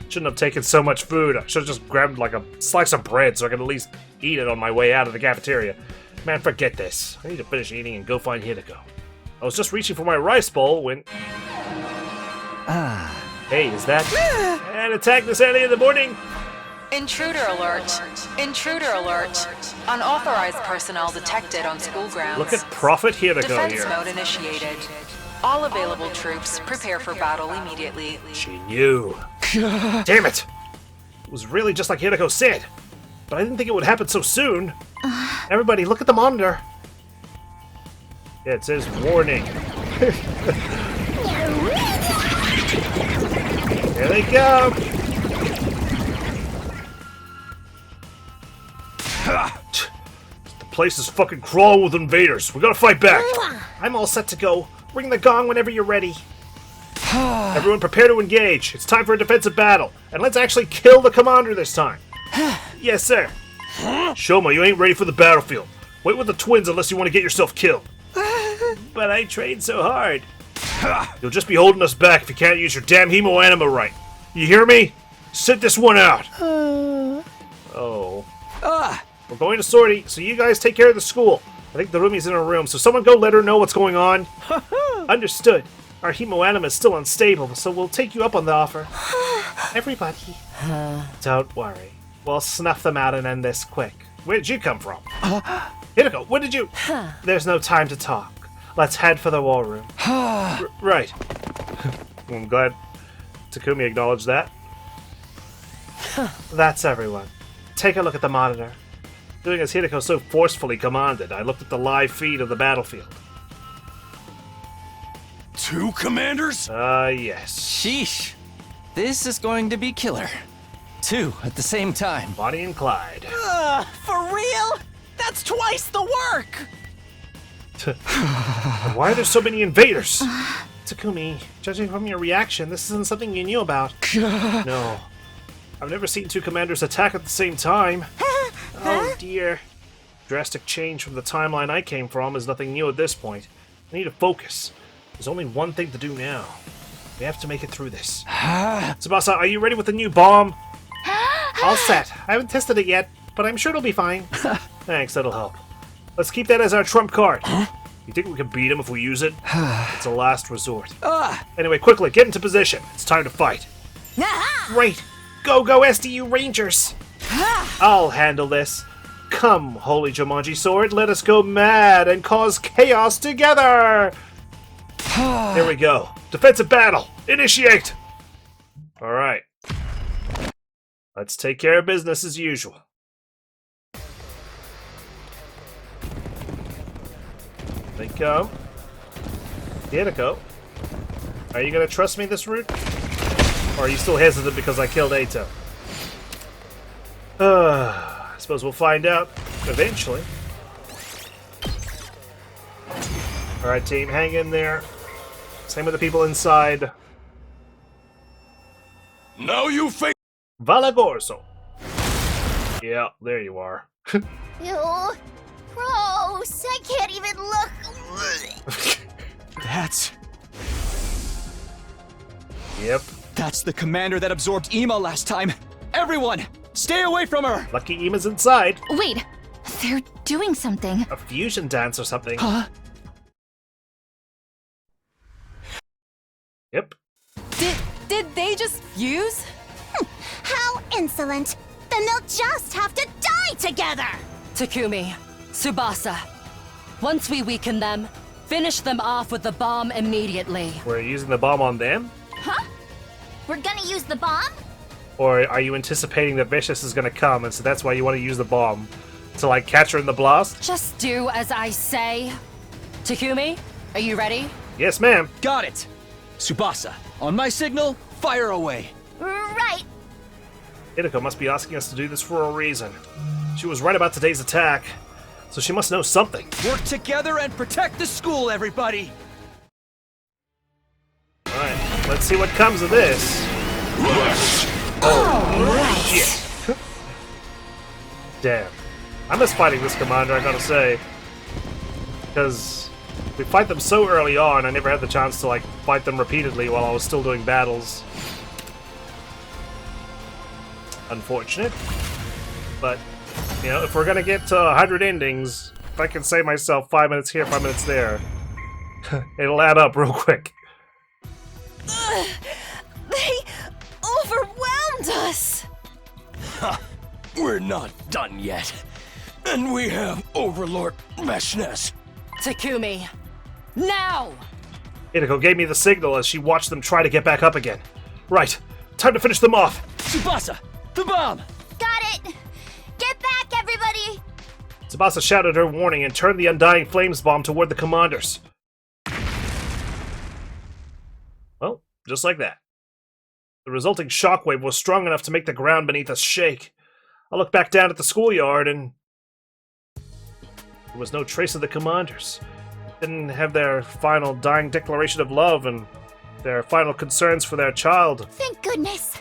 Shouldn't have taken so much food. I should have just grabbed like a slice of bread so I could at least eat it on my way out of the cafeteria. Man, forget this. I need to finish eating and go find Hideko. I was just reaching for my rice bowl when... Hey, is that an attack this early in the morning? Intruder alert. Intruder alert. Unauthorized personnel detected on school grounds. Look at Prophet Hideko Defense here. mode initiated. All available troops prepare for battle immediately. She knew. Damn it! It was really just like Hideko said. But I didn't think it would happen so soon. Everybody, look at the monitor. Yeah, it says warning. Here they go! The place is fucking crawling with invaders. We gotta fight back. I'm all set to go. Ring the gong whenever you're ready. Everyone prepare to engage. It's time for a defensive battle. And let's actually kill the commander this time. Yes, sir. Shoma, you ain't ready for the battlefield. Wait with the twins unless you want to get yourself killed. But I trained so hard. You'll just be holding us back if you can't use your damn hemo anima right. You hear me? Sit this one out. Oh. We're going to sortie, so you guys take care of the school. I think the roomie's in her room, so someone go let her know what's going on. Understood. Our hemo anima is still unstable, so we'll take you up on the offer. Everybody. Don't worry. We'll snuff them out and end this quick. Where did you come from? Hideko, where did you... There's no time to talk. Let's head for the war room. Right. I'm glad Takumi acknowledged that. That's everyone. Take a look at the monitor. Doing as Hideko so forcefully commanded, I looked at the live feed of the battlefield. 2 commanders? Yes. Sheesh. This is going to be killer. 2 at the same time. Bonnie and Clyde. For real? That's twice the work! Why are there so many invaders? Takumi, judging from your reaction, this isn't something you knew about. No. I've never seen two commanders attack at the same time. Oh dear. Drastic change from the timeline I came from is nothing new at this point. I need to focus. There's only one thing to do now. We have to make it through this. Tsubasa, are you ready with the new bomb? All set. I haven't tested it yet, but I'm sure it'll be fine. Thanks, that'll help. Let's keep that as our trump card. You think we can beat him if we use it? It's a last resort. Anyway, quickly, get into position. It's time to fight. Great! Go, SDU Rangers! I'll handle this. Come, Holy Jumanji Sword, let us go mad and cause chaos together! Here we go. Defensive battle! Initiate! Alright. Let's take care of business as usual. They come. Here to go. Are you gonna trust me this route? Or are you still hesitant because I killed Ato? I suppose we'll find out eventually. Alright team, hang in there. Same with the people inside. Now you face Valagorso. Yeah, there you are. Ew. Gross. I can't even look. That's Yep. the commander that absorbed Ema last time. Everyone, stay away from her. Lucky Ima's inside. Wait. They're doing something. A fusion dance or something. Huh? Yep. Did they just fuse? How insolent. Then they'll just have to die together. Takumi, Tsubasa. Once we weaken them, finish them off with the bomb immediately. We're using the bomb on them? Huh? We're gonna use the bomb? Or are you anticipating that Vicious is gonna come and so that's why you want to use the bomb? To like catch her in the blast? Just do as I say. Takumi, are you ready? Yes, ma'am. Got it. Tsubasa, on my signal, fire away. Right. Hideko must be asking us to do this for a reason. She was right about today's attack, so she must know something. Work together and protect the school, everybody. Alright, let's see what comes of this. Oh, shit. Damn. I miss fighting this commander, I gotta say. Because we fight them so early on, I never had the chance to like fight them repeatedly while I was still doing battles. Unfortunate. But, you know, if we're gonna get to 100 endings, if I can save myself 5 minutes here, 5 minutes there, it'll add up real quick. They overwhelmed us! We're not done yet. And we have Overlord Meshness. Takumi, now! Hideko gave me the signal as she watched them try to get back up again. Right, time to finish them off. Tsubasa, the bomb. Got it. Get back, everybody. Tsubasa shouted her warning and turned the Undying Flames bomb toward the commanders. Well, just like that. The resulting shockwave was strong enough to make the ground beneath us shake. I looked back down at the schoolyard and there was no trace of the commanders. Didn't have their final dying declaration of love and their final concerns for their child. Thank goodness.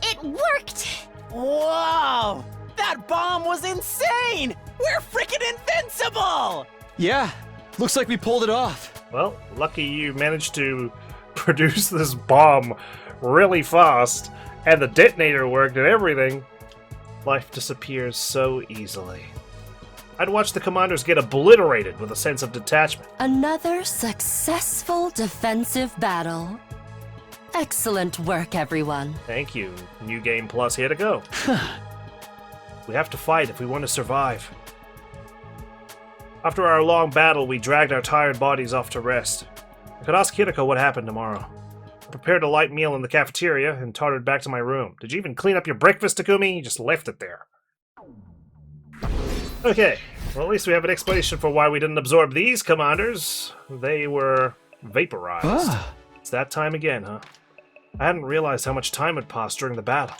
It worked. Whoa! That bomb was insane! We're freaking invincible! Yeah, looks like we pulled it off. Well, lucky you managed to produce this bomb really fast, and the detonator worked and everything. Life disappears so easily. I'd watch the commanders get obliterated with a sense of detachment. Another successful defensive battle. Excellent work, everyone. Thank you. New Game Plus, here to go. We have to fight if we want to survive. After our long battle, we dragged our tired bodies off to rest. I could ask Hideko what happened tomorrow. I prepared a light meal in the cafeteria and tottered back to my room. Did you even clean up your breakfast, Takumi? You just left it there. Okay, well at least we have an explanation for why we didn't absorb these commanders. They were vaporized. It's that time again, huh? I hadn't realized how much time had passed during the battle.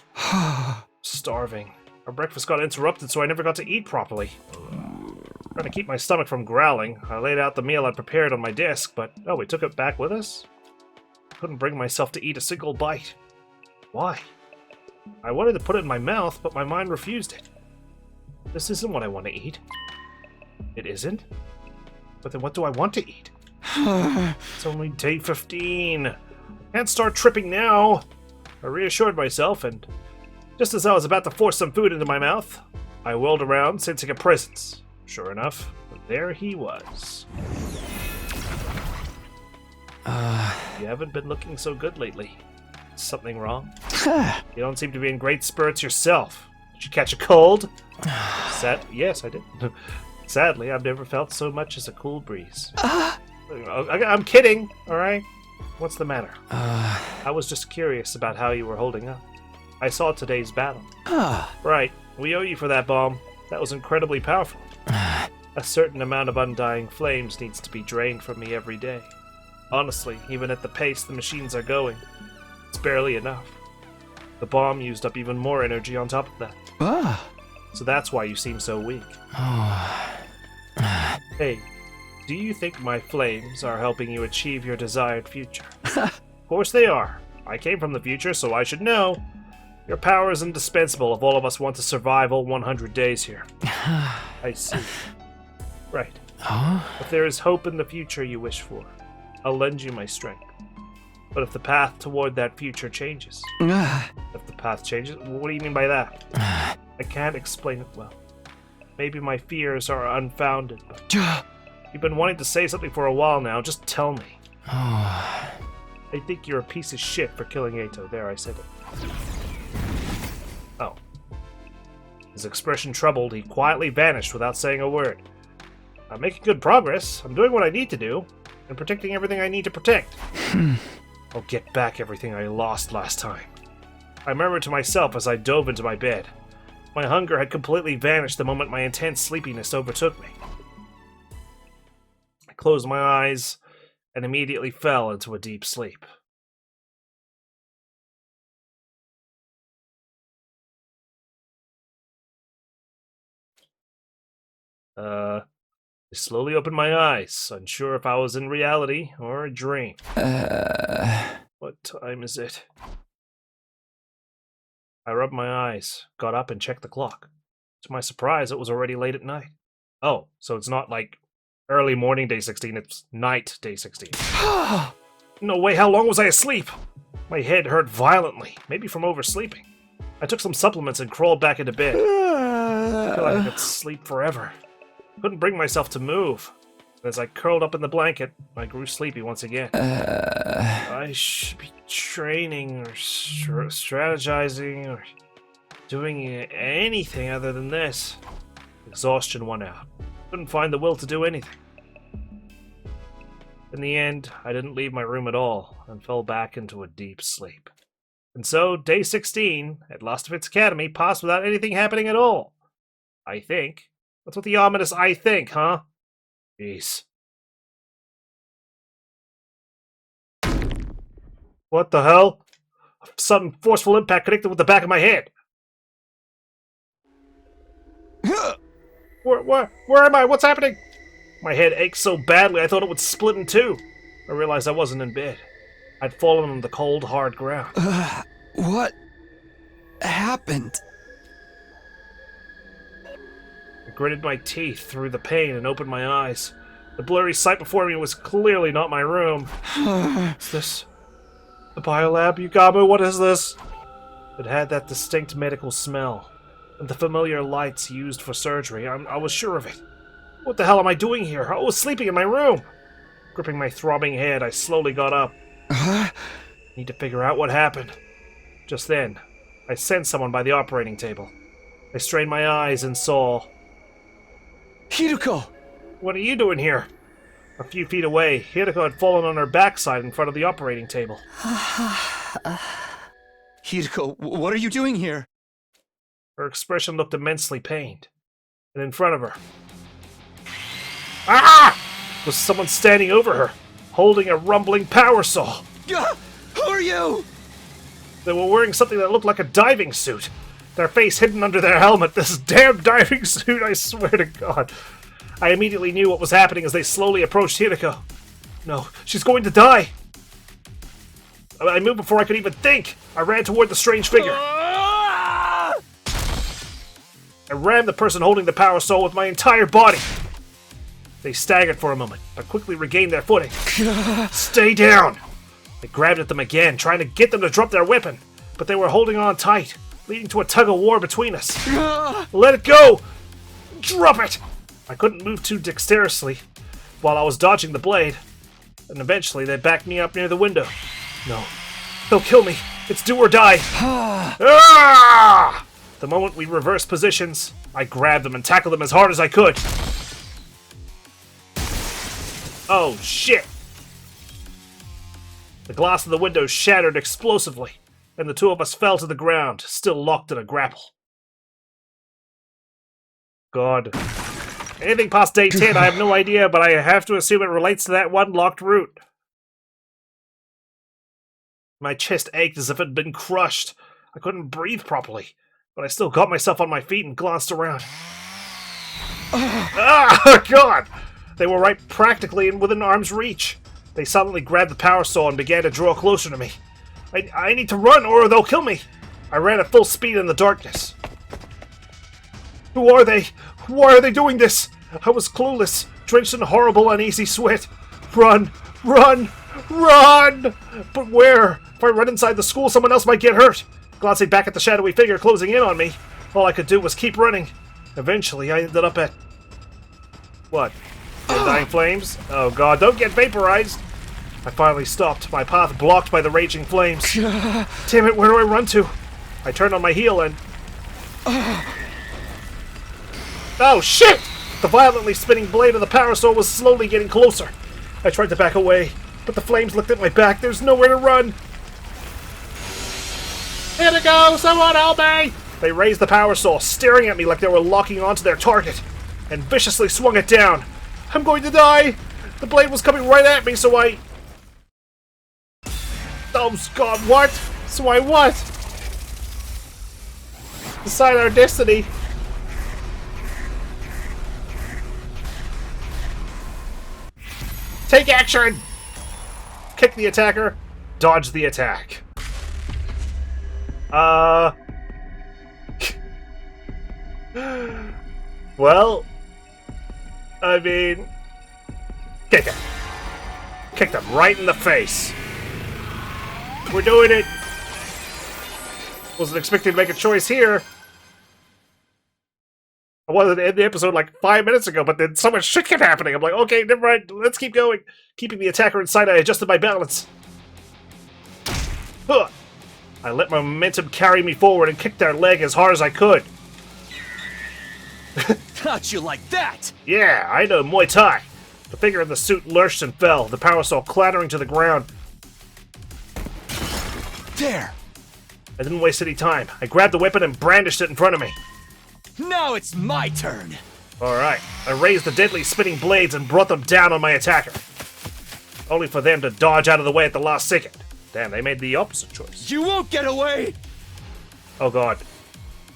Starving. Our breakfast got interrupted, so I never got to eat properly. Trying to keep my stomach from growling, I laid out the meal I'd prepared on my desk, but oh, we took it back with us? Couldn't bring myself to eat a single bite. Why? I wanted to put it in my mouth, but my mind refused it. This isn't what I want to eat. It isn't? But then what do I want to eat? It's only day 15. Can't start tripping now. I reassured myself, and just as I was about to force some food into my mouth, I whirled around, sensing a presence. Sure enough, there he was. You haven't been looking so good lately. Something wrong? You don't seem to be in great spirits yourself. Did you catch a cold? Yes, I did. Sadly, I've never felt so much as a cool breeze. I'm kidding, alright? What's the matter? I was just curious about how you were holding up. I saw today's battle. Right, we owe you for that bomb. That was incredibly powerful. A certain amount of undying flames needs to be drained from me every day. Honestly, even at the pace the machines are going, it's barely enough. The bomb used up even more energy on top of that. So that's why you seem so weak. Hey, do you think my flames are helping you achieve your desired future? Of course they are. I came from the future, so I should know. Your power is indispensable if all of us want to survive all 100 days here. I see. Right. If there is hope in the future you wish for, I'll lend you my strength. But if the path toward that future changes... If the path changes? What do you mean by that? I can't explain it well. Maybe my fears are unfounded, but... You've been wanting to say something for a while now, just tell me. I think you're a piece of shit for killing Eito. There, I said it. Oh. His expression troubled, he quietly vanished without saying a word. I'm making good progress. I'm doing what I need to do, and protecting everything I need to protect. I'll get back everything I lost last time. I murmured to myself as I dove into my bed. My hunger had completely vanished the moment my intense sleepiness overtook me. I closed my eyes and immediately fell into a deep sleep. I slowly opened my eyes, unsure if I was in reality or a dream. What time is it? I rubbed my eyes, got up, and checked the clock. To my surprise, it was already late at night. Oh, so it's not like early morning day 16, it's night day 16. No way, how long was I asleep? My head hurt violently, maybe from oversleeping. I took some supplements and crawled back into bed. I feel like I could sleep forever. Couldn't bring myself to move. As I curled up in the blanket, I grew sleepy once again. I should be training or strategizing or doing anything other than this. Exhaustion won out. Couldn't find the will to do anything. In the end, I didn't leave my room at all and fell back into a deep sleep. And so, day 16 at Lostfitz Academy passed without anything happening at all. I think. What's with the ominous I think, huh? Jeez. What the hell? A sudden forceful impact connected with the back of my head. Where am I? What's happening? My head ached so badly I thought it would split in two. I realized I wasn't in bed. I'd fallen on the cold, hard ground. What happened? I gritted my teeth through the pain and opened my eyes. The blurry sight before me was clearly not my room. Is this the biolab, Yugamu? What is this? It had that distinct medical smell, and the familiar lights used for surgery. I was sure of it. What the hell am I doing here? I was sleeping in my room. Gripping my throbbing head, I slowly got up. Need to figure out what happened. Just then, I sensed someone by the operating table. I strained my eyes and saw... Hiruko! What are you doing here? A few feet away, Hiruko had fallen on her backside in front of the operating table. Hiruko, what are you doing here? Her expression looked immensely pained. And in front of her... Ah! Was someone standing over her, holding a rumbling power saw. Who are you? They were wearing something that looked like a diving suit. Their face hidden under their helmet. This damn diving suit, I swear to God. I immediately knew what was happening as they slowly approached Hiriko. No, she's going to die. I moved before I could even think. I ran toward the strange figure. I rammed the person holding the power soul with my entire body. They staggered for a moment, but quickly regained their footing. Stay down! I grabbed at them again, trying to get them to drop their weapon, but they were holding on tight, leading to a tug-of-war between us. Let it go! Drop it! I couldn't move too dexterously while I was dodging the blade, and eventually they backed me up near the window. No. They'll kill me. It's do or die. Ah! The moment we reversed positions, I grabbed them and tackled them as hard as I could. Oh, shit! The glass of the window shattered explosively, and the two of us fell to the ground, still locked in a grapple. God. Anything past day 10, I have no idea, but I have to assume it relates to that one locked route. My chest ached as if it had been crushed. I couldn't breathe properly, but I still got myself on my feet and glanced around. Ah, God! They were right practically within arm's reach. They suddenly grabbed the power saw and began to draw closer to me. I need to run or they'll kill me. I ran at full speed in the darkness. Who are they? Why are they doing this? I was clueless, drenched in horrible, uneasy sweat. Run! Run! Run! But where? If I run inside the school, someone else might get hurt. Glancing back at the shadowy figure closing in on me, all I could do was keep running. Eventually, I ended up at... What? The dying flames? Oh God, don't get vaporized! I finally stopped, my path blocked by the raging flames. Damn it, where do I run to? I turned on my heel and... Oh shit! The violently spinning blade of the power saw was slowly getting closer. I tried to back away, but the flames licked at my back. There's nowhere to run. Here to go! Someone help me! They raised the power saw, staring at me like they were locking onto their target, and viciously swung it down. I'm going to die! The blade was coming right at me, so I... Oh God, what? So I what? Decide our destiny. Take action! Kick the attacker, dodge the attack. Well, I mean, kick him. Kicked him right in the face. We're doing it. Wasn't expecting to make a choice here. I wanted to end the episode like 5 minutes ago, but then so much shit kept happening. I'm like, okay, never mind. Let's keep going. Keeping the attacker in sight, I adjusted my balance. Huh. I let my momentum carry me forward and kicked their leg as hard as I could. How'd you like that? Yeah, I know Muay Thai. The figure in the suit lurched and fell, the power saw clattering to the ground. There! I didn't waste any time. I grabbed the weapon and brandished it in front of me. Now it's my turn! Alright, I raised the deadly spinning blades and brought them down on my attacker. Only for them to dodge out of the way at the last second. Damn, they made the opposite choice. You won't get away! Oh God.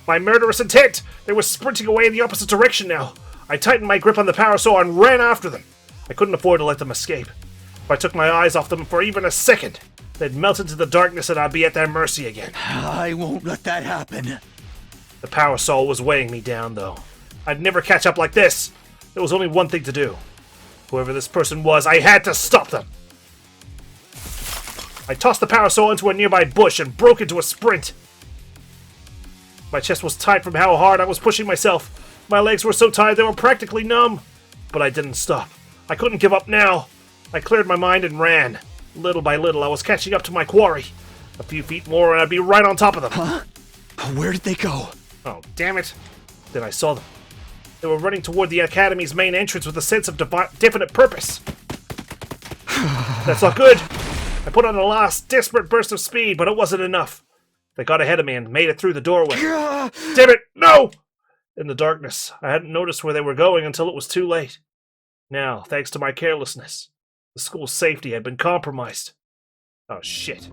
My murderous intent! They were sprinting away in the opposite direction now. I tightened my grip on the power saw and ran after them. I couldn't afford to let them escape. If I took my eyes off them for even a second, they'd melt into the darkness and I'd be at their mercy again. I won't let that happen. The power saw was weighing me down, though. I'd never catch up like this. There was only one thing to do. Whoever this person was, I had to stop them. I tossed the power saw into a nearby bush and broke into a sprint. My chest was tight from how hard I was pushing myself. My legs were so tired they were practically numb. But I didn't stop. I couldn't give up now. I cleared my mind and ran. Little by little, I was catching up to my quarry. A few feet more and I'd be right on top of them. Huh? Where did they go? Oh, damn it. Then I saw them. They were running toward the Academy's main entrance with a sense of definite purpose. That's not good. I put on a last desperate burst of speed, but it wasn't enough. They got ahead of me and made it through the doorway. Damn it, no! In the darkness, I hadn't noticed where they were going until it was too late. Now, thanks to my carelessness, the school's safety had been compromised. Oh, shit.